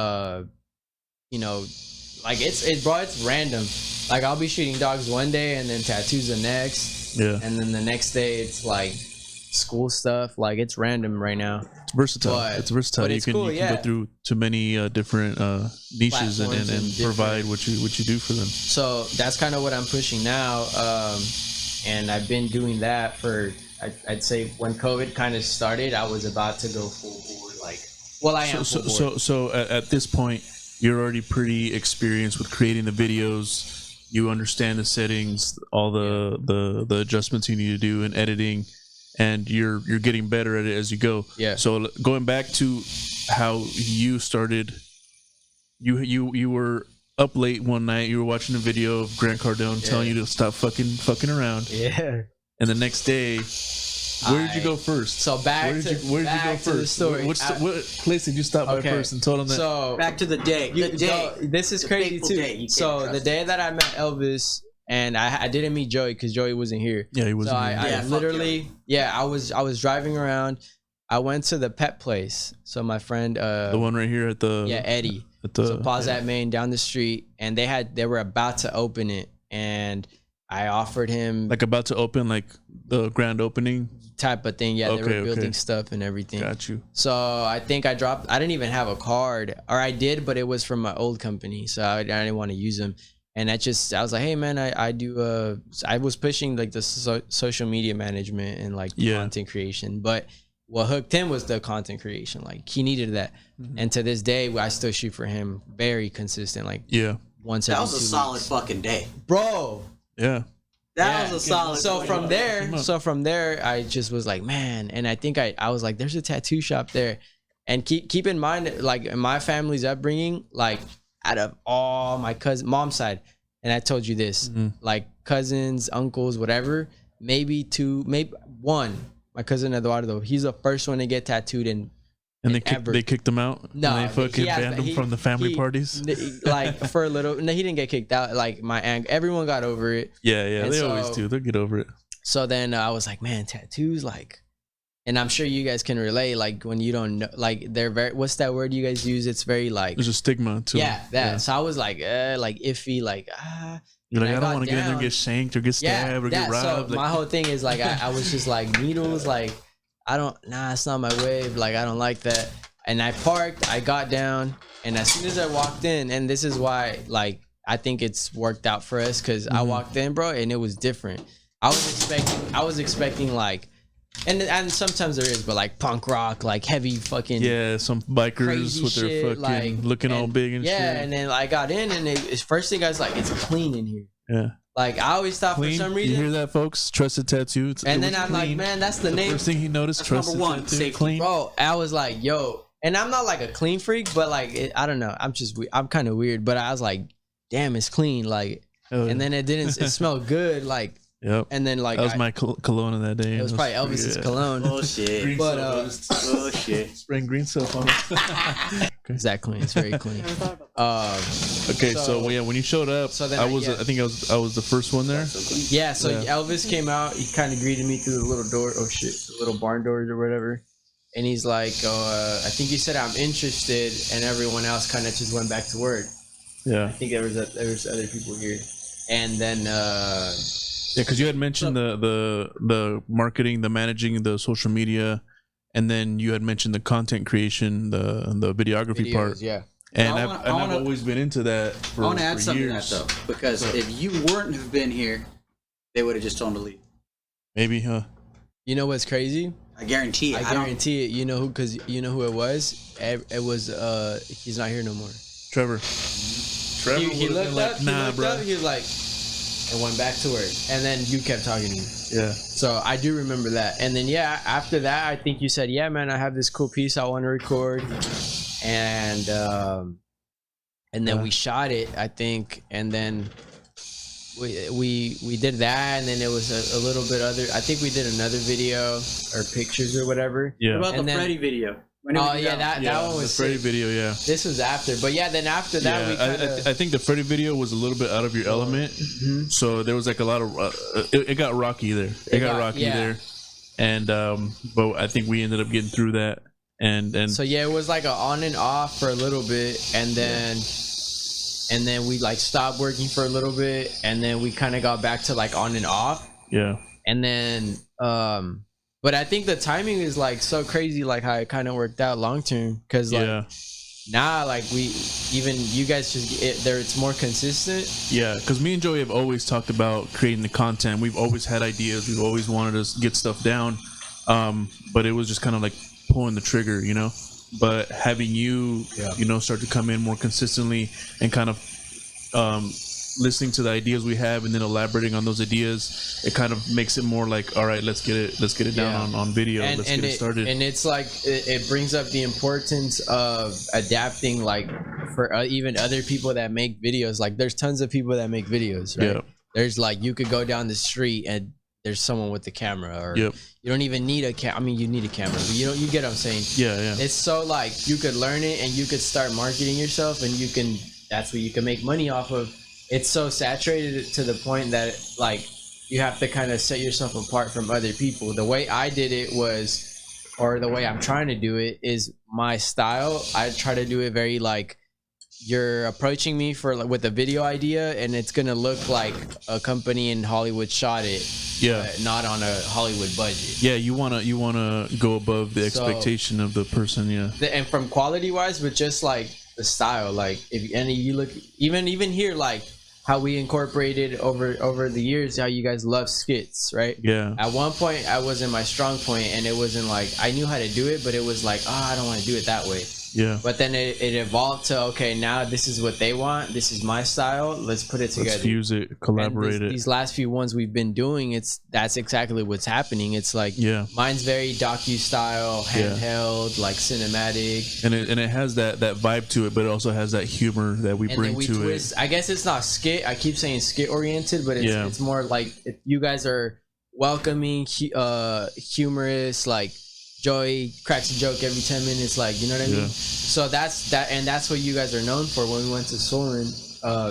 Speaker 2: like it's random. Like I'll be shooting dogs one day and then tattoos the next.
Speaker 1: Yeah.
Speaker 2: And then the next day it's like school stuff. Like it's random right now.
Speaker 1: It's versatile.
Speaker 2: But-
Speaker 1: It's versatile.
Speaker 2: but
Speaker 1: You
Speaker 2: it's
Speaker 1: can
Speaker 2: cool,
Speaker 1: you can
Speaker 2: yeah.
Speaker 1: go through to many different niches and,
Speaker 2: Platforms
Speaker 1: and,
Speaker 2: and
Speaker 1: provide what you do for them.
Speaker 2: So that's kind of what I'm pushing now. And I've been doing that for, I'd say when COVID kind of started, I was about to go full board. Like, well, I am full board.
Speaker 1: So at this point, you're already pretty experienced with creating the videos. You understand the settings, all the adjustments you need to do in editing, and you're getting better at it as you go.
Speaker 2: Yeah.
Speaker 1: So going back to how you started, you were up late one night. You were watching a video of Grant Cardone telling you to stop fucking around,
Speaker 2: Yeah.
Speaker 1: and the next day. Where did you go first?
Speaker 2: So
Speaker 1: Where did you go
Speaker 2: to the
Speaker 1: first?
Speaker 2: story.
Speaker 1: What place did you stop by
Speaker 2: Okay.
Speaker 1: first and told them that?
Speaker 2: So
Speaker 3: Back to the day.
Speaker 2: this is
Speaker 3: The
Speaker 2: crazy
Speaker 3: fateful
Speaker 2: too.
Speaker 3: day you can't
Speaker 2: So
Speaker 3: trust
Speaker 2: the day that I met Elvis and I didn't meet Joey because Joey wasn't here.
Speaker 1: Yeah, he wasn't.
Speaker 2: So
Speaker 1: here.
Speaker 2: I literally, I was driving around. I went to the pet place. So my friend,
Speaker 1: the one right here at the
Speaker 2: Eddie.
Speaker 1: at the
Speaker 2: So Plaza at Main down the street, and they were about to open it, and I offered him
Speaker 1: like about to open, like the grand opening
Speaker 2: type of thing. Yeah, they were building stuff and everything.
Speaker 1: Got you.
Speaker 2: So I think I didn't even have a card, or I did, but it was from my old company, so I didn't want to use them. And I was like, hey man, I do I was pushing like the social media management and like content creation, but what hooked him was the content creation. Like he needed that, and to this day, I still shoot for him very consistent. Like once every 2 weeks.
Speaker 3: That was a solid fucking day,
Speaker 2: bro.
Speaker 1: Yeah.
Speaker 3: That was a solid.
Speaker 2: So from there, I just was like, man, and I think I was like, there's a tattoo shop there, and keep in mind, like in my family's upbringing, like out of all my mom's side, and I told you this, like cousins, uncles, whatever, maybe one. My cousin Eduardo, he's the first one to get tattooed and
Speaker 1: they kicked him out.
Speaker 2: No,
Speaker 1: and they fucking banned him from the family parties.
Speaker 2: Like for a little, no, he didn't get kicked out. Like my aunt, everyone got over it.
Speaker 1: Yeah, they always do. They'll get over it.
Speaker 2: So then I was like, man, tattoos, like, and I'm sure you guys can relate. Like when you don't know, like they're very. What's that word you guys use? It's very like.
Speaker 1: There's a stigma to it.
Speaker 2: Yeah, that. Yeah. So I was like iffy, like
Speaker 1: You're like, I don't want to get in there and get shanked or get stabbed or get robbed.
Speaker 2: So my whole thing is like, I was just like needles, like. It's not my wave. Like, I don't like that. And I parked, I got down, and as soon as I walked in, and this is why, like, I think it's worked out for us, because I walked in, bro, and it was different. I was expecting like, and sometimes there is, but like punk rock, like heavy fucking
Speaker 1: some bikers with their fucking
Speaker 2: like,
Speaker 1: looking all big and shit.
Speaker 2: And then I got in, and first thing I was like, it's clean in here.
Speaker 1: Yeah.
Speaker 2: Like I always thought for some reason.
Speaker 1: You hear that, folks? Trusted Tattoo.
Speaker 2: And then I'm like, man, that's the name.
Speaker 1: First thing he noticed, Trusted Tattoo. Clean.
Speaker 2: Bro, I was like, yo, and I'm not like a clean freak, but like, I don't know. I'm kind of weird, but I was like, damn, it's clean. Like, and then it smelled good. Like,
Speaker 1: yep.
Speaker 2: And then like
Speaker 1: that was my cologne of that day.
Speaker 2: It was probably Elvis's cologne.
Speaker 3: Bullshit.
Speaker 2: But
Speaker 3: bullshit.
Speaker 1: Spraying green soap on it.
Speaker 2: Is that clean? It's very clean.
Speaker 1: Okay, so when you showed up,
Speaker 2: so then
Speaker 1: I was the first one there.
Speaker 2: Yeah, so Elvis came out. He kind of greeted me through the little door. Oh shit, the little barn doors or whatever. And he's like, I think you said I'm interested, and everyone else kind of just went back to work.
Speaker 1: Yeah,
Speaker 2: I think there was other people here, and then
Speaker 1: yeah, because you had mentioned the marketing, the managing, the social media, and then you had mentioned the content creation, the videography part.
Speaker 2: Yeah.
Speaker 1: And I've always been into that for years.
Speaker 3: I want to add something to that though, because if you weren't have been here, they would have just told him to leave.
Speaker 1: Maybe, huh?
Speaker 2: You know what's crazy?
Speaker 3: I guarantee it.
Speaker 2: I guarantee it. You know who? Because you know who it was. It was he's not here no more.
Speaker 1: Trevor.
Speaker 2: He looked up. Nah, bro. He was like, and went back to work. And then you kept talking to me.
Speaker 1: Yeah.
Speaker 2: So I do remember that. And then after that, I think you said, yeah, man, I have this cool piece I want to record. And then we shot it, I think, and then we did that, and then it was a little bit other. I think we did another video or pictures or whatever.
Speaker 1: Yeah.
Speaker 3: What about the Freddy video?
Speaker 2: Oh yeah, that one was
Speaker 1: the Freddy
Speaker 2: sick.
Speaker 1: video. Yeah.
Speaker 2: This was after, but yeah, then after that we kinda...
Speaker 1: I think the Freddy video was a little bit out of your element, so there was like a lot of it got rocky there. It got rocky there, and but I think we ended up getting through that. And
Speaker 2: so yeah, it was like a on and off for a little bit, and then we like stopped working for a little bit, and then we kind of got back to like on and off.
Speaker 1: Yeah.
Speaker 2: And then but I think the timing is like so crazy, like how it kind of worked out long term, because like now like you guys just it's more consistent.
Speaker 1: Yeah, because me and Joey have always talked about creating the content. We've always had ideas. We've always wanted to get stuff down, but it was just kind of like pulling the trigger, you know. But having you know, start to come in more consistently and kind of listening to the ideas we have and then elaborating on those ideas, it kind of makes it more like, all right, let's get it down on video. Let's get it started.
Speaker 2: And it's like it brings up the importance of adapting, like for even other people that make videos. Like there's tons of people that make videos, right?
Speaker 1: Yeah.
Speaker 2: There's like, you could go down the street and there's someone with the camera, or you don't even need a camera. I mean, you need a camera, but you get what I'm saying.
Speaker 1: Yeah.
Speaker 2: It's so like you could learn it and you could start marketing yourself, and that's what you can make money off of. it's so saturated to the point that like you have to kind of set yourself apart from other people. The way I did it was, or the way I'm trying to do it is my style. I try to do it very like you're approaching me for like with a video idea, and it's gonna look like a company in Hollywood shot it, but not on a Hollywood budget.
Speaker 1: Yeah, you wanna go above the expectation of the person. Yeah,
Speaker 2: and from quality wise, but just like the style, like if any you look even here like how we incorporated over the years, how you guys love skits, right?
Speaker 1: Yeah.
Speaker 2: At one point, I was in my strong point, and it wasn't like I knew how to do it, but it was like, I don't want to do it that way.
Speaker 1: Yeah.
Speaker 2: But then it evolved to, okay, now this is what they want. This is my style. Let's put it together.
Speaker 1: Let's fuse it, collaborate it.
Speaker 2: These last few ones we've been doing, that's exactly what's happening. It's like, mine's very docu style, handheld, like cinematic,
Speaker 1: and it has that vibe to it, but it also has that humor that we bring to it.
Speaker 2: I guess it's not skit. I keep saying skit oriented, but it's more like you guys are welcoming, humorous, like. Joey cracks a joke every 10 minutes, like, you know what I mean? So that's what you guys are known for. When we went to Soren,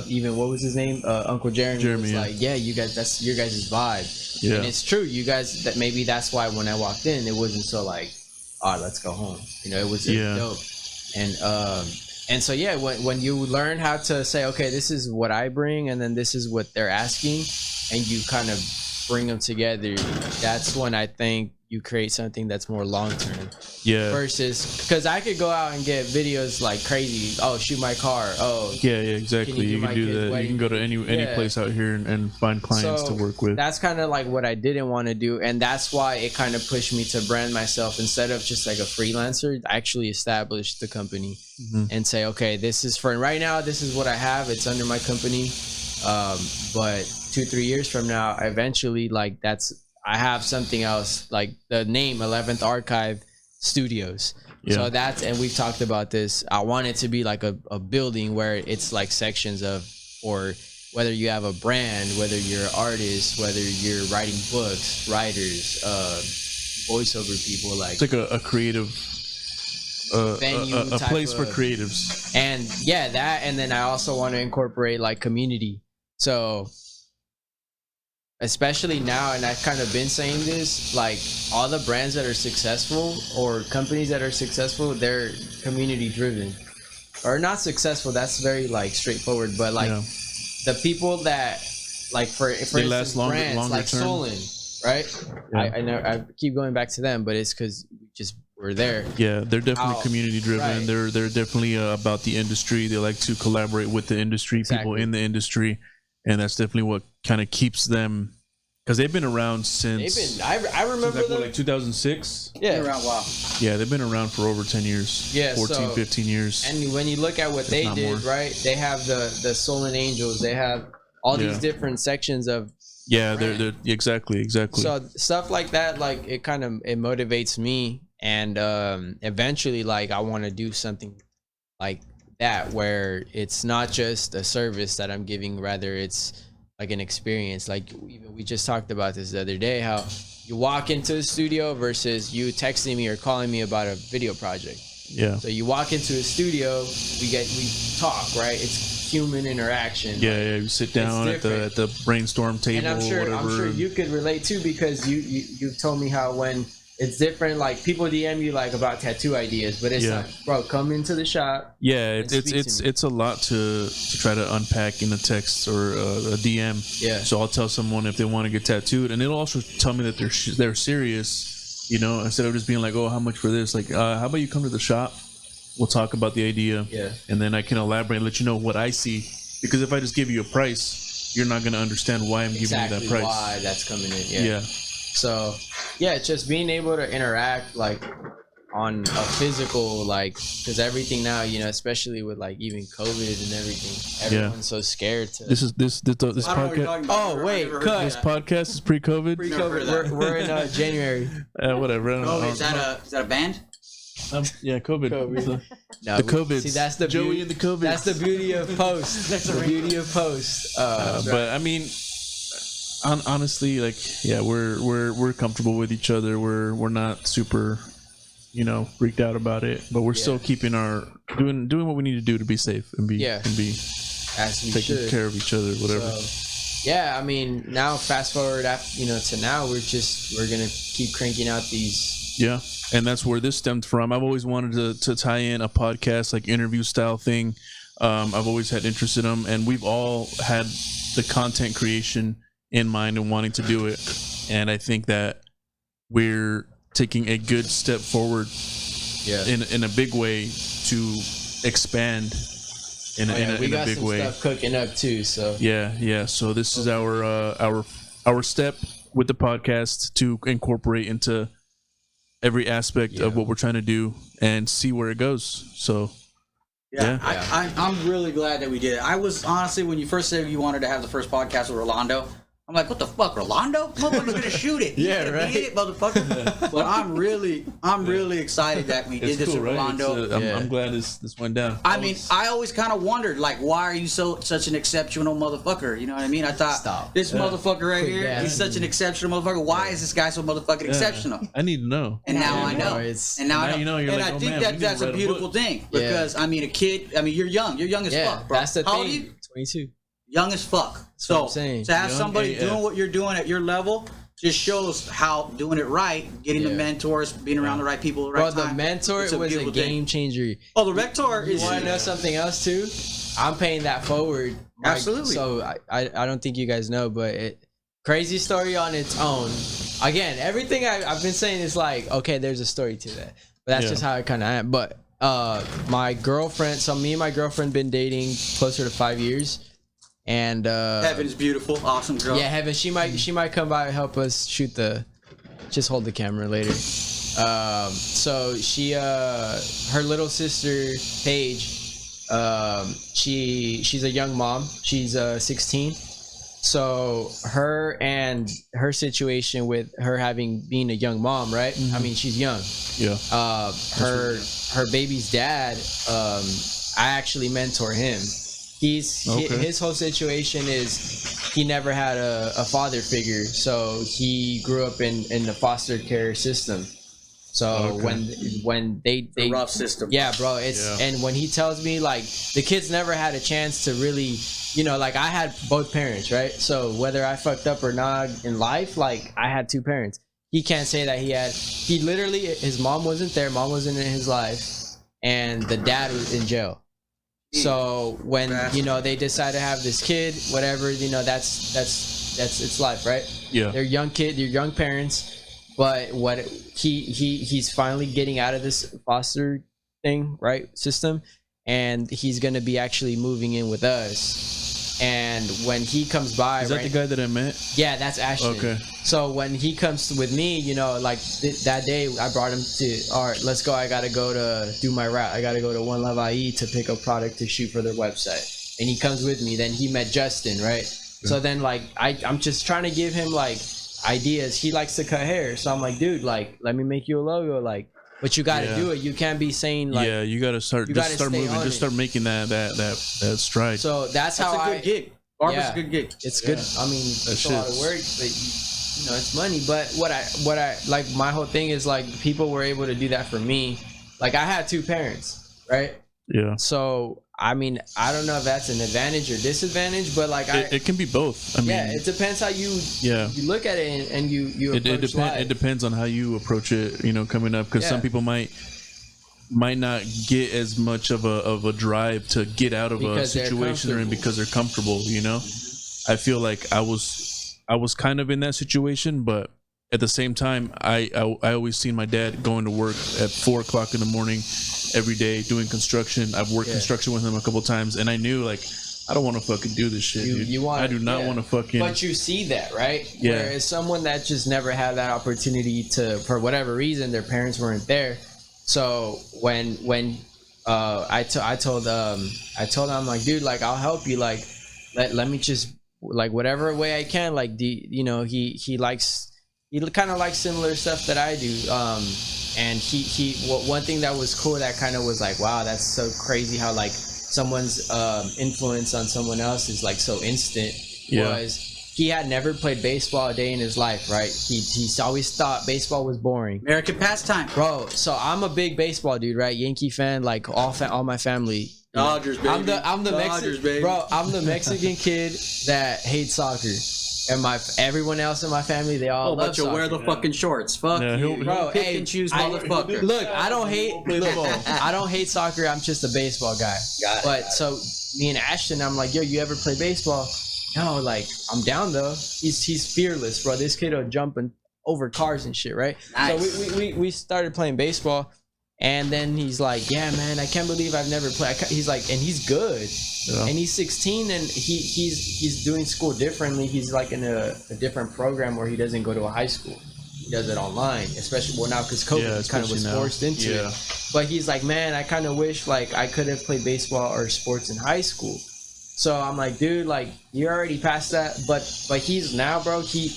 Speaker 2: even what was his name? Uncle Jeremy was like, you guys, that's your guys' vibe. And it's true, you guys, that maybe that's why when I walked in, it wasn't so like, let's go home. You know, it was dope. And so when you learn how to say, okay, this is what I bring, and then this is what they're asking, and you kind of bring them together, that's when I think you create something that's more long term. Versus, because I could go out and get videos like crazy. Oh, shoot my car. Oh,
Speaker 1: exactly. You can do that. You can go to any place out here and find clients to work with.
Speaker 2: That's kind of like what I didn't want to do, and that's why it kind of pushed me to brand myself instead of just like a freelancer. Actually establish the company and say, okay, this is for right now. This is what I have. It's under my company. But 2-3 years from now, eventually, like I have something else, like the name 11th Archive Studios. So that's, and we've talked about this. I want it to be like a building where it's like sections of, or whether you have a brand, whether you're an artist, whether you're writing books, writers, voiceover people, like
Speaker 1: it's like a creative
Speaker 2: venue,
Speaker 1: a place for creatives.
Speaker 2: And that, and then I also want to incorporate like community. So especially now, and I've kind of been saying this, like all the brands that are successful or companies that are successful, they're community driven. Or not successful, that's very like straightforward, but like the people that like for instance, brands like Solon, right? I know I keep going back to them, but it's because we're there.
Speaker 1: They're definitely community driven. They're definitely about the industry. They like to collaborate with the industry, people in the industry. And that's definitely what kind of keeps them, because they've been around since.
Speaker 2: I remember
Speaker 1: since like 2006.
Speaker 3: Been around a while.
Speaker 1: Yeah, they've been around for over 10 years. 14, 15 years.
Speaker 2: And when you look at what they did, right? They have the Solon Angels. They have all these different sections of.
Speaker 1: Yeah, they're exactly.
Speaker 2: So stuff like that, like it motivates me, and eventually, like I want to do something like that where it's not just a service that I'm giving, rather it's like an experience. Like even we just talked about this the other day, how you walk into a studio versus you texting me or calling me about a video project. So you walk into a studio, we talk, right? It's human interaction.
Speaker 1: You sit down at the brainstorm table.
Speaker 2: And I'm sure you could relate too, because you've told me how when it's different, like people DM you like about tattoo ideas, but it's like, bro, come into the shop.
Speaker 1: It's a lot to try to unpack in a text or a DM. So I'll tell someone if they want to get tattooed, and it'll also tell me that they're serious, you know, instead of just being like, oh, how much for this? Like, how about you come to the shop? We'll talk about the idea, and then I can elaborate and let you know what I see. Because if I just give you a price, you're not going to understand why I'm giving you that price.
Speaker 2: Why that's coming in. So it's just being able to interact like on a physical, like, because everything now, you know, especially with like even COVID and everything, everyone's so scared to.
Speaker 1: This podcast.
Speaker 2: Oh wait,
Speaker 1: this podcast is pre-COVID.
Speaker 2: We're in January.
Speaker 1: Whatever.
Speaker 3: Is that a band?
Speaker 1: COVID.
Speaker 2: No,
Speaker 1: the COVID.
Speaker 2: See, that's the
Speaker 1: Joey and the COVID.
Speaker 2: That's the beauty of post. That's the beauty of post.
Speaker 1: But I mean, honestly, like, we're comfortable with each other. We're not super, you know, freaked out about it, but we're still keeping our doing what we need to do to be safe and be.
Speaker 2: as we
Speaker 1: taking
Speaker 2: should.
Speaker 1: care of each other, whatever.
Speaker 2: So, yeah, I mean, now fast forward after, to now, we're gonna keep cranking out these.
Speaker 1: Yeah, and that's where this stemmed from. I've always wanted to tie in a podcast, like interview style thing. I've always had interest in them, and we've all had the content creation in mind and wanting to do it. And I think that we're taking a good step forward, in a big way to expand in a
Speaker 2: we
Speaker 1: in
Speaker 2: got
Speaker 1: a big
Speaker 2: some
Speaker 1: way.
Speaker 2: stuff cooking up too. So
Speaker 1: Yeah. So this is our step with the podcast to incorporate into every aspect of what we're trying to do and see where it goes. So
Speaker 3: Yeah. I'm really glad that we did it. I was honestly, when you first said you wanted to have the first podcast with Rolando, I'm like, what the fuck, Rolando? Motherfucker's gonna shoot it.
Speaker 2: Yeah, right.
Speaker 3: It, motherfucker. But I'm really excited that we did this with Rolando.
Speaker 1: I'm glad this went down.
Speaker 3: I mean, I always kind of wondered, like, why are you such an exceptional motherfucker? You know what I mean? I thought, this motherfucker right here, he's such an exceptional motherfucker. Why is this guy so motherfucking exceptional?
Speaker 1: I need to know.
Speaker 3: And now I know. And now I know.
Speaker 1: You're
Speaker 3: and
Speaker 1: like,
Speaker 3: I
Speaker 1: oh,
Speaker 3: think
Speaker 1: man,
Speaker 3: that's a beautiful thing. Because, I mean, a kid, I mean, you're young. You're young as fuck, bro.
Speaker 2: That's the
Speaker 3: How
Speaker 2: thing.
Speaker 3: old are you?
Speaker 2: 22.
Speaker 3: Young as fuck.
Speaker 2: what
Speaker 3: So
Speaker 2: I'm saying.
Speaker 3: to have
Speaker 1: Young
Speaker 3: somebody
Speaker 1: AF.
Speaker 3: doing what you're doing at your level just shows how doing it right, getting the mentors, being around the right people at the right
Speaker 2: Bro,
Speaker 3: time.
Speaker 2: the mentor
Speaker 3: it's
Speaker 2: was a
Speaker 3: beautiful
Speaker 2: game
Speaker 3: thing.
Speaker 2: changer.
Speaker 3: Oh, the mentor
Speaker 2: You
Speaker 3: is.
Speaker 2: want to know something else too? I'm paying that forward.
Speaker 3: Absolutely.
Speaker 2: So I don't think you guys know, but crazy story on its own. Again, everything I've been saying is like, okay, there's a story to that. But that's just how I kind of am. But my girlfriend, so me and my girlfriend been dating closer to 5 years. And
Speaker 3: Heaven's beautiful, awesome girl.
Speaker 2: yeah, Heaven, she might come by and help us shoot just hold the camera later. So she her little sister Paige, she's a young mom. She's 16. So her situation with her being a young mom, right? Mm-hmm. I mean, she's young.
Speaker 1: Yeah.
Speaker 2: Her baby's dad, I actually mentor him. His whole situation is he never had a father figure, so he grew up in the foster care system. So when they
Speaker 3: a rough system.
Speaker 2: Yeah, bro. And when he tells me like the kids never had a chance to really, like I had both parents, right? So whether I fucked up or not in life, like I had two parents. He can't say that he literally, his mom wasn't there, mom wasn't in his life, and the dad was in jail. So when they decide to have this kid, whatever, that's it's life, right?
Speaker 1: Yeah.
Speaker 2: They're young parents, but he's finally getting out of this foster thing, right, system, and he's gonna be actually moving in with us. And when he comes by,
Speaker 1: is that the guy that I met?
Speaker 2: Yeah, that's Ashton.
Speaker 1: Okay.
Speaker 2: So when he comes with me, like that day, I brought him to, all right, let's go. I got to go to do my route. I got to go to One Love IE to pick up product to shoot for their website. And he comes with me. Then he met Justin, right? Yeah. So then, like, I'm just trying to give him, like, ideas. He likes to cut hair. So I'm like, dude, like, let me make you a logo. Like, but you got to do it. You can't be saying, like,
Speaker 1: you got to start moving. Just start making that stride.
Speaker 2: So that's how
Speaker 3: a good gig. Barber's a good gig.
Speaker 2: It's good. I mean, it's a lot of work, but it's money. But what I like, my whole thing is like people were able to do that for me. Like I had two parents, right?
Speaker 1: Yeah.
Speaker 2: So I mean, I don't know if that's an advantage or disadvantage, but like
Speaker 1: it can be both. I mean,
Speaker 2: it depends how you look at it and you approach life.
Speaker 1: It depends on how you approach it. Coming up, because some people might not get as much of a drive to get out of a situation or because they're comfortable. I feel like I was kind of in that situation, but at the same time, I always seen my dad going to work at 4 o'clock in the morning every day doing construction. I've worked construction with him a couple times, and I knew like I don't want to fucking do this shit, dude. I do not want to fucking.
Speaker 2: But you see that, right?
Speaker 1: Yeah.
Speaker 2: Whereas someone that just never had that opportunity to, for whatever reason, their parents weren't there. So when I told him, I'm like, dude, like I'll help you, like let me just like whatever way I can, like he kind of likes similar stuff that I do, and one thing that was cool that kind of was like, wow, that's so crazy how like someone's influence on someone else is like so instant. Was he had never played baseball a day in his life, right? He always thought baseball was boring.
Speaker 3: American pastime.
Speaker 2: Bro, so I'm a big baseball dude, right? Yankee fan, like all my family.
Speaker 3: Dodgers, baby.
Speaker 2: I'm the
Speaker 3: Dodgers,
Speaker 2: Mexican,
Speaker 3: baby.
Speaker 2: bro. I'm the Mexican kid that hates soccer, and everyone else in my family, they all love
Speaker 3: but you
Speaker 2: soccer.
Speaker 3: wear the fucking shorts. Fuck
Speaker 1: Yeah,
Speaker 3: you.
Speaker 2: Bro,
Speaker 3: Pick
Speaker 2: hey,
Speaker 3: and choose,
Speaker 2: I-
Speaker 3: motherfucker.
Speaker 2: Look, I don't hate soccer. I'm just a baseball guy. But so me and Ashton, I'm like, yo, you ever play baseball? No, like I'm down though. He's fearless, bro. This kid will jump over cars and shit, right?
Speaker 3: Nice.
Speaker 2: So we started playing baseball, and then he's like, yeah, man, I can't believe I've never played. He's like, and he's good, and he's 16, and he's doing school differently. He's like in a different program where he doesn't go to a high school. He does it online, especially now because COVID kind of was forced into it. But he's like, man, I kind of wish like I could have played baseball or sports in high school. So I'm like, dude, like you're already past that. But he's now, bro. He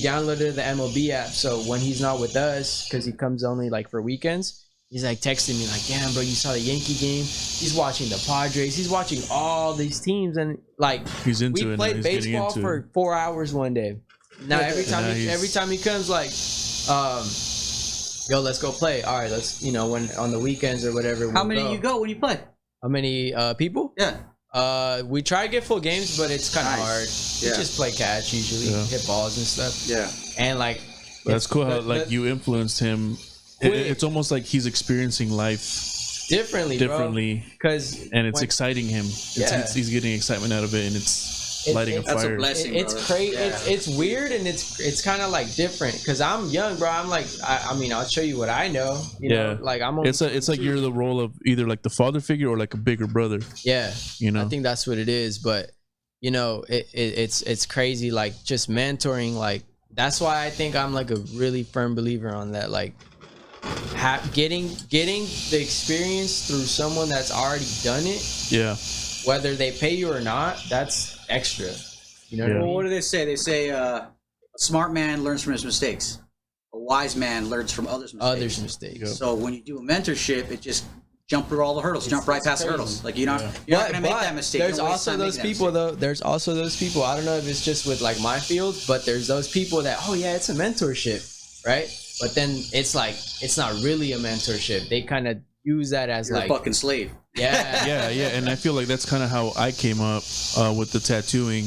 Speaker 2: downloaded the MLB app. So when he's not with us, because he comes only like for weekends, he's like texting me like, damn, bro, you saw the Yankee game. He's watching the Padres. He's watching all these teams, and like
Speaker 1: He's into
Speaker 2: we
Speaker 1: it.
Speaker 2: played
Speaker 1: He's getting
Speaker 2: baseball
Speaker 1: into
Speaker 2: for 4 hours one day. Now every time he comes like, yo, let's go play. All right, let's when on the weekends or whatever.
Speaker 3: How many you go when you play?
Speaker 2: How many people?
Speaker 3: Yeah.
Speaker 2: We try to get full games, but it's kind of
Speaker 3: Nice.
Speaker 2: hard.
Speaker 3: Yeah.
Speaker 2: We just play catch usually, hit balls and stuff.
Speaker 3: Yeah.
Speaker 2: And like,
Speaker 1: That's cool how like you influenced him. It's almost like he's experiencing life
Speaker 2: differently, because
Speaker 1: and it's exciting him. He's getting excitement out of it, and it's lighting a fire.
Speaker 3: That's a blessing.
Speaker 2: It's
Speaker 3: brother.
Speaker 2: crazy.
Speaker 3: Yeah.
Speaker 2: It's weird, and it's kind of like different because I'm young, bro. I'm like, I mean, I'll show you what I know. You know, like I'm.
Speaker 1: It's like you're the role of either like the father figure or like a bigger brother.
Speaker 2: Yeah,
Speaker 1: I
Speaker 2: think that's what it is. But it's crazy. Like just mentoring. Like that's why I think I'm like a really firm believer on that. Like getting the experience through someone that's already done it.
Speaker 1: Yeah.
Speaker 2: Whether they pay you or not, that's extra. You know what I
Speaker 3: Well,
Speaker 2: mean?
Speaker 3: what do they say? They say a smart man learns from his mistakes. A wise man learns from others' mistakes.
Speaker 2: Yep.
Speaker 3: So when you do a mentorship, it just jump through all the hurdles, jump right past the hurdles. Like you're not gonna make that mistake.
Speaker 2: There's also those people though. There's also those people. I don't know if it's just with like my field, but there's those people that it's a mentorship, right? But then it's like it's not really a mentorship. They kind of use that as
Speaker 3: You're
Speaker 2: like
Speaker 3: a fucking slave.
Speaker 2: Yeah.
Speaker 1: And I feel like that's kind of how I came up with the tattooing.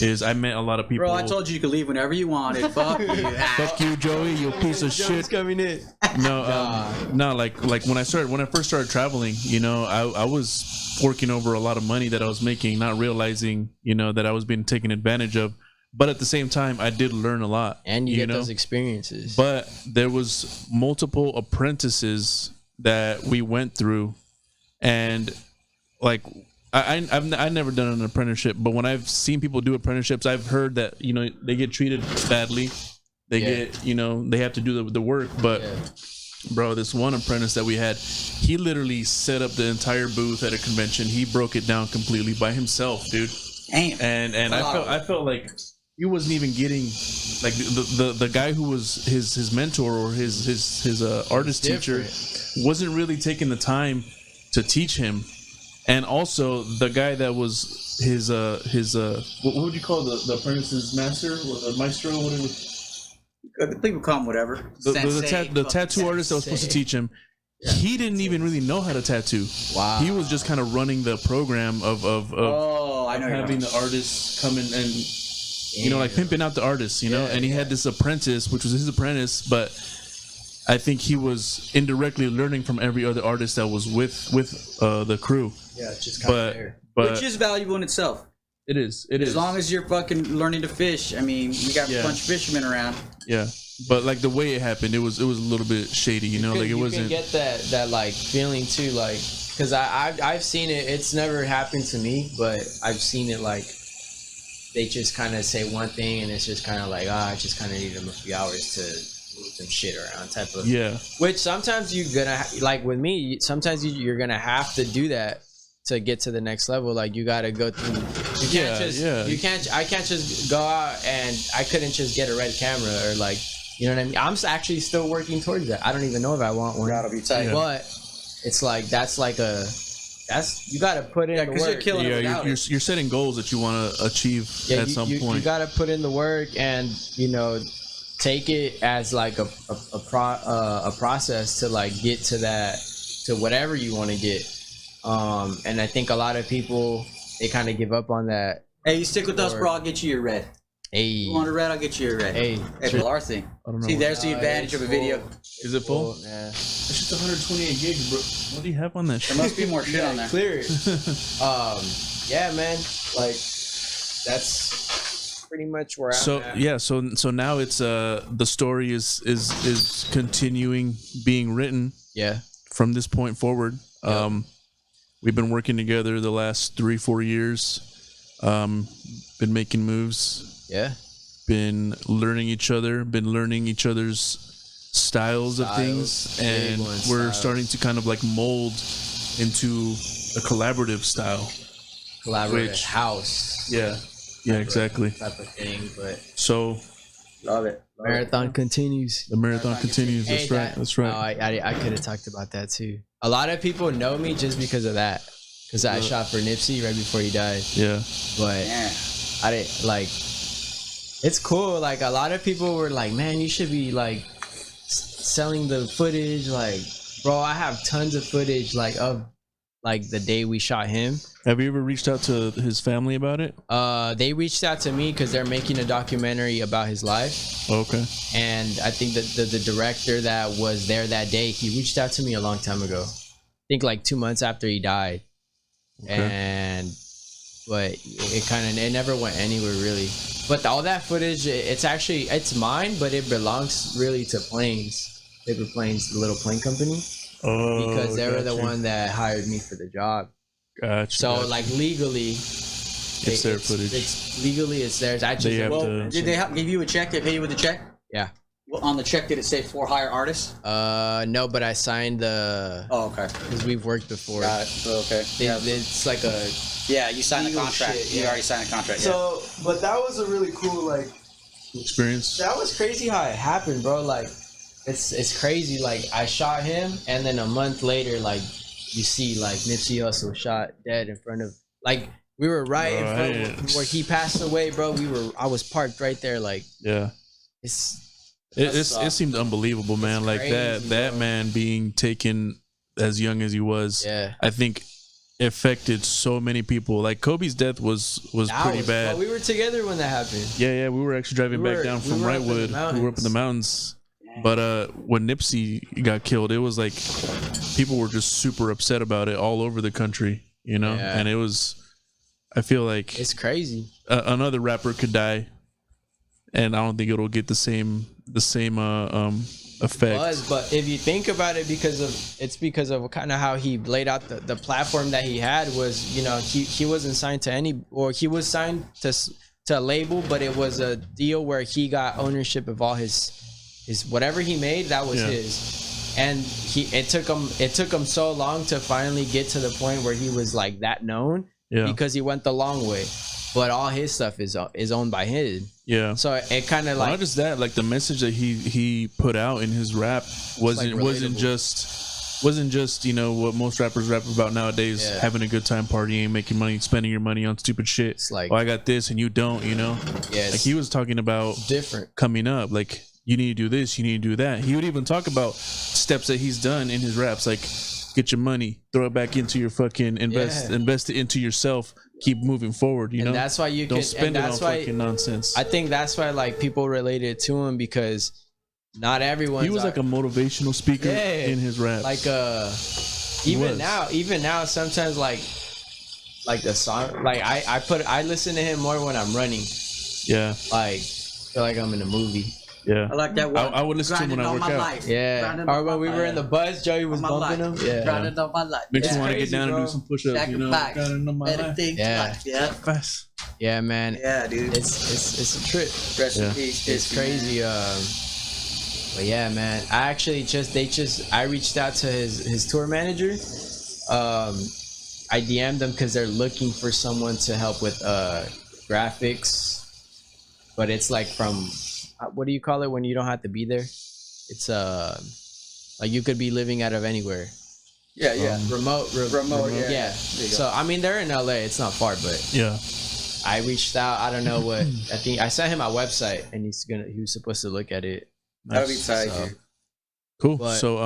Speaker 1: Is I met a lot of people.
Speaker 3: Bro, I told you could leave whenever you wanted. Fuck you.
Speaker 1: Fuck you, Joey, you piece of shit.
Speaker 2: coming in.
Speaker 1: No, like when I first started traveling, I was forking over a lot of money that I was making, not realizing, that I was being taken advantage of. But at the same time, I did learn a lot,
Speaker 2: and you get those experiences.
Speaker 1: But there was multiple apprentices that we went through, and like I've never done an apprenticeship, but when I've seen people do apprenticeships, I've heard that they get treated badly. They get they have to do the work, but. Bro, this one apprentice that we had, he literally set up the entire booth at a convention. He broke it down completely by himself, dude.
Speaker 3: Damn.
Speaker 1: And I felt like he wasn't even getting like the guy who was his mentor or his artist teacher wasn't really taking the time to teach him. And also the guy that was his what would you call the apprentice's master or the maestro? What is it?
Speaker 3: People call him whatever.
Speaker 1: The tattoo artist that was supposed to teach him, he didn't even really know how to tattoo.
Speaker 2: Wow.
Speaker 1: He was just kind of running the program of
Speaker 3: I know
Speaker 1: having the artists come in and like pimping out the artists, and he had this apprentice, which was his apprentice, but I think he was indirectly learning from every other artist that was with the crew.
Speaker 2: Yeah, it's just kind of there.
Speaker 1: But
Speaker 3: which is valuable in itself.
Speaker 1: It is.
Speaker 3: As long as you're fucking learning to fish. I mean, you got a bunch of fishermen around.
Speaker 1: Yeah, but like the way it happened, it was a little bit shady, like it wasn't.
Speaker 2: You can get that like feeling too, like because I've seen it. It's never happened to me, but I've seen it like they just kind of say one thing and it's just kind of like I just kind of need them a few hours to move some shit around type of.
Speaker 1: Yeah.
Speaker 2: Which sometimes you're gonna like with me. Sometimes you're gonna have to do that to get to the next level. Like you gotta go through. You can't. I can't just go out and I couldn't just get a red camera or like. You know what I mean? I'm actually still working towards that. I don't even know if I want one.
Speaker 3: Gotta be tight.
Speaker 2: But it's like you gotta put in the work.
Speaker 3: You're killing it without
Speaker 1: you're setting goals that you want to achieve at some point.
Speaker 2: You gotta put in the work and take it as like a process to like get to that to whatever you want to get. And I think a lot of people, they kind of give up on that.
Speaker 3: Hey, you stick with us, bro. I'll get you your red.
Speaker 2: Hey,
Speaker 3: You want a red? I'll get you a red.
Speaker 2: hey,
Speaker 3: Hey, our thing.
Speaker 1: I don't know.
Speaker 3: See, there's the advantage of a video.
Speaker 1: Is it full?
Speaker 2: Yeah.
Speaker 1: It's just 128 gigs, bro. What do you have on that shit?
Speaker 3: There must be more shit on there.
Speaker 2: Clear it. Yeah, man. Like, that's pretty much where I'm at.
Speaker 1: Yeah, so now it's the story is continuing being written
Speaker 2: Yeah.
Speaker 1: from this point forward. We've been working together the last 3-4 years. Been making moves.
Speaker 2: Yeah.
Speaker 1: Been learning each other's styles of things, and we're starting to kind of like mold into a collaborative style.
Speaker 2: Collaborative house.
Speaker 1: Yeah, exactly.
Speaker 2: Type of thing, but
Speaker 1: So
Speaker 3: Love it.
Speaker 2: marathon continues.
Speaker 1: the marathon continues. That's
Speaker 2: Hey,
Speaker 1: right. That's right.
Speaker 2: Oh, I could have talked about that too. A lot of people know me just because of that. Because I shot for Nipsey right before he died.
Speaker 1: Yeah.
Speaker 2: But
Speaker 3: Yeah.
Speaker 2: I didn't like. It's cool. Like a lot of people were like, "Man, you should be like selling the footage." Like, bro, I have tons of footage like of like the day we shot him.
Speaker 1: Have you ever reached out to his family about it?
Speaker 2: They reached out to me because they're making a documentary about his life.
Speaker 1: Okay.
Speaker 2: And I think that the director that was there that day, he reached out to me a long time ago. I think like 2 months after he died.
Speaker 1: Okay.
Speaker 2: But it never went anywhere really. But all that footage, it's mine, but it belongs really to Planes, Paper Planes, the little plane company, because they were the one that hired me for the job.
Speaker 1: Gotcha.
Speaker 2: So
Speaker 1: gotcha.
Speaker 2: like legally,
Speaker 1: It's their footage.
Speaker 2: It's legally it's theirs. I just
Speaker 1: They have to-
Speaker 3: Did they give you a check? They pay you with a check?
Speaker 2: yeah.
Speaker 3: Well, on the check, did it say for hire artists?
Speaker 2: No, but I signed the
Speaker 3: Oh, okay.
Speaker 2: because we've worked before.
Speaker 3: Got it. So, okay.
Speaker 2: It's like a
Speaker 3: Yeah, you signed the
Speaker 2: legal
Speaker 3: contract.
Speaker 2: shit,
Speaker 3: You
Speaker 2: yeah.
Speaker 3: already signed the contract.
Speaker 2: so. But that was a really cool like.
Speaker 1: Experience.
Speaker 2: That was crazy how it happened, bro. Like, it's crazy. Like, I shot him, and then a month later, like, you see like Nipsey Hussle shot dead in front of like we were right in front of where he passed away, bro. I was parked right there. Like,
Speaker 1: Yeah. It seemed unbelievable, man.
Speaker 2: It's
Speaker 1: Like
Speaker 2: crazy,
Speaker 1: that
Speaker 2: bro.
Speaker 1: man being taken as young as he was.
Speaker 2: yeah.
Speaker 1: I think affected so many people. Like Kobe's death was pretty bad.
Speaker 2: Well, we were together when that happened.
Speaker 1: Yeah, we were actually driving back down from
Speaker 2: we were up in the
Speaker 1: Wrightwood. We were up in the mountains. But when Nipsey got killed, it was like people were just super upset about it all over the country, you know?
Speaker 2: Yeah.
Speaker 1: And it was, I feel like
Speaker 2: It's crazy.
Speaker 1: another rapper could die, and I don't think it'll get the same effect.
Speaker 2: But if you think about it, because of kind of how he laid out the platform that he had was, you know, he wasn't signed to he was signed to a label, but it was a deal where he got ownership of all his whatever he made, that was his. And it took him so long to finally get to the point where he was like that known, because he went the long way. But all his stuff is owned by him. Yeah. So it kind of like,
Speaker 1: not just that, like the message that he put out in his rap wasn't just you know what most rappers rap about nowadays, having a good time, partying, making money, spending your money on stupid shit.
Speaker 2: It's like,
Speaker 1: I got this and you don't, you know.
Speaker 2: Yeah.
Speaker 1: Like he was talking about
Speaker 2: different
Speaker 1: coming up, like you need to do this, you need to do that. He would even talk about steps that he's done in his raps, like get your money, throw it back into your fucking invest it into yourself, keep moving forward, you know.
Speaker 2: And that's why you
Speaker 1: don't spend it on fucking nonsense.
Speaker 2: I think that's why like people related to him, because not everyone.
Speaker 1: He was like a motivational speaker in his raps.
Speaker 2: Like even now sometimes like the song, like I listen to him more when I'm running.
Speaker 1: Yeah.
Speaker 2: Like feel like I'm in a movie.
Speaker 1: Yeah.
Speaker 3: I like that one.
Speaker 1: I would listen to him when I work out.
Speaker 3: Life.
Speaker 2: Yeah. Or when we were in the bus, Joey was bumping him. Yeah.
Speaker 3: Grinding on my life.
Speaker 1: Makes you want to get
Speaker 2: crazy,
Speaker 1: down
Speaker 2: bro.
Speaker 1: and do some push-ups, you know.
Speaker 3: Sacrifice.
Speaker 1: Grinding on my life.
Speaker 2: Yeah.
Speaker 1: Fast.
Speaker 2: Yeah, man.
Speaker 3: Yeah, dude.
Speaker 2: It's a trip.
Speaker 3: Rest in peace.
Speaker 2: It's crazy. But yeah, man. I actually I reached out to his tour manager. I DM'd them because they're looking for someone to help with graphics, but it's like from what do you call it when you don't have to be there? It's like you could be living out of anywhere.
Speaker 3: Yeah.
Speaker 2: Remote. Yeah. So I mean they're in LA. It's not far, but
Speaker 1: yeah.
Speaker 2: I reached out. I don't know what. I think I sent him my website, and he was supposed to look at it.
Speaker 3: That'll be tight, dude.
Speaker 1: Cool.
Speaker 2: But-
Speaker 1: So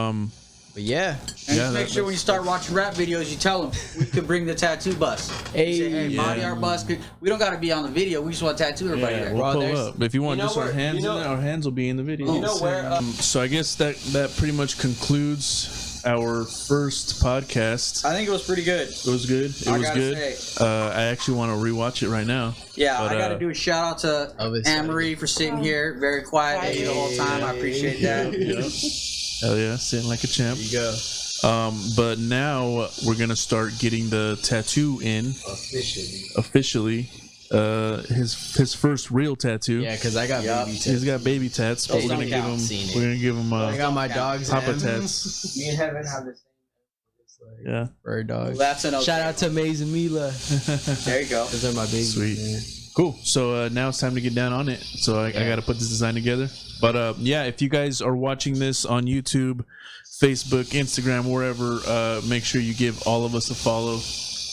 Speaker 2: But yeah.
Speaker 3: And
Speaker 1: Yeah,
Speaker 3: just make sure when you start watching rap videos, you tell them we could bring the tattoo bus.
Speaker 2: Hey,
Speaker 3: You say, hey, body art bus. We don't got to be on the video. We just want to tattoo everybody
Speaker 1: Yeah,
Speaker 3: there.
Speaker 1: we'll
Speaker 2: Bro,
Speaker 1: pull
Speaker 2: there's-
Speaker 1: up. If you want
Speaker 2: you know
Speaker 1: just our
Speaker 2: where-
Speaker 1: hands
Speaker 2: you know-
Speaker 1: in there, our hands will be in the video.
Speaker 2: You know where?
Speaker 1: So I guess that pretty much concludes our first podcast.
Speaker 3: I think it was pretty good.
Speaker 1: It was good. It
Speaker 3: I
Speaker 1: was
Speaker 3: gotta
Speaker 1: good.
Speaker 3: say.
Speaker 1: I actually want to rewatch it right now.
Speaker 3: Yeah,
Speaker 1: But,
Speaker 3: I got to do a shout out to
Speaker 2: Obviously.
Speaker 3: Anne-Marie for sitting here very quietly the whole time. I appreciate that.
Speaker 1: Yeah. Hell yeah, sitting like a champ.
Speaker 2: There you go.
Speaker 1: But now we're gonna start getting the tattoo in officially. His first real tattoo.
Speaker 2: Yeah, because I got baby
Speaker 1: He's
Speaker 2: tats.
Speaker 1: got baby tats, but
Speaker 3: Those
Speaker 1: we're gonna
Speaker 3: don't
Speaker 1: give
Speaker 3: count.
Speaker 1: him.
Speaker 2: Seen it.
Speaker 1: We're gonna give him
Speaker 2: I got my dogs.
Speaker 1: Papa
Speaker 2: and
Speaker 1: tats.
Speaker 2: Me and Heaven have the same.
Speaker 1: Yeah,
Speaker 2: Bird dogs.
Speaker 3: That's an okay.
Speaker 2: Shout out to Maze and Mila.
Speaker 3: There you go.
Speaker 2: Those are my babies.
Speaker 1: Sweet.
Speaker 2: man.
Speaker 1: cool. So now it's time to get down on it. So I got to put this design together. But yeah, if you guys are watching this on YouTube, Facebook, Instagram, wherever, make sure you give all of us a follow.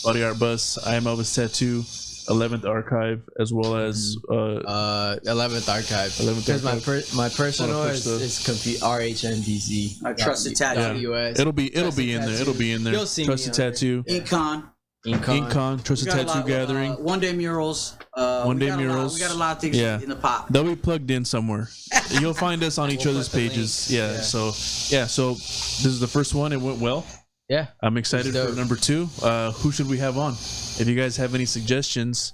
Speaker 1: Body Art Bus, I Am Elvis Tattoo, 11th Archive, as well as
Speaker 2: 11th Archive.
Speaker 1: 11th
Speaker 2: Because
Speaker 1: Archive.
Speaker 2: my personal
Speaker 1: Wanna push
Speaker 2: is,
Speaker 1: the-
Speaker 2: is RHNDZ.
Speaker 3: I trusted tattoo.
Speaker 2: US.
Speaker 1: it'll be in there.
Speaker 2: Tattoo.
Speaker 1: It'll be in there.
Speaker 2: You'll see me
Speaker 1: Trusted
Speaker 2: on there.
Speaker 1: Tattoo,
Speaker 3: Incon.
Speaker 1: Inkon, Trusted
Speaker 3: We got a
Speaker 1: Tattoo
Speaker 3: lot-
Speaker 1: Gathering.
Speaker 3: One day murals.
Speaker 1: One Day Murals.
Speaker 3: We got a lot of things
Speaker 1: Yeah.
Speaker 3: in the pot.
Speaker 1: They'll be plugged in somewhere. You'll find us on each
Speaker 2: We'll
Speaker 1: other's
Speaker 2: put the
Speaker 1: pages.
Speaker 2: links.
Speaker 1: Yeah.
Speaker 2: Yeah.
Speaker 1: So this is the first one. It went well.
Speaker 2: Yeah.
Speaker 1: I'm excited
Speaker 2: It's
Speaker 1: for
Speaker 2: dope.
Speaker 1: number 2. Who should we have on? If you guys have any suggestions,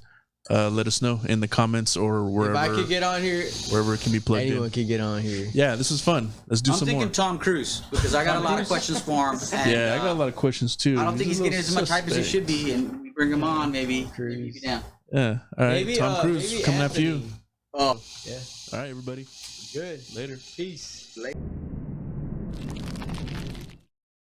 Speaker 1: let us know in the comments or
Speaker 2: If I
Speaker 1: wherever
Speaker 2: could get on here,
Speaker 1: wherever it can be plugged
Speaker 2: anyone
Speaker 1: in.
Speaker 2: could get on here.
Speaker 1: Yeah, this is fun. Let's do
Speaker 3: I'm
Speaker 1: some
Speaker 3: thinking
Speaker 1: more.
Speaker 3: Tom Cruise because I got a lot of questions for him. And,
Speaker 1: Yeah, I got a lot of questions too.
Speaker 3: I don't think he's getting as much hype as he should be, and we bring him on. Maybe he'd be down.
Speaker 1: Yeah. All right,
Speaker 2: Maybe,
Speaker 1: Tom Cruise
Speaker 2: maybe
Speaker 1: coming after you.
Speaker 2: Anthony.
Speaker 3: Oh.
Speaker 2: Yeah.
Speaker 1: All right, everybody.
Speaker 2: Good.
Speaker 1: Later.
Speaker 2: Peace.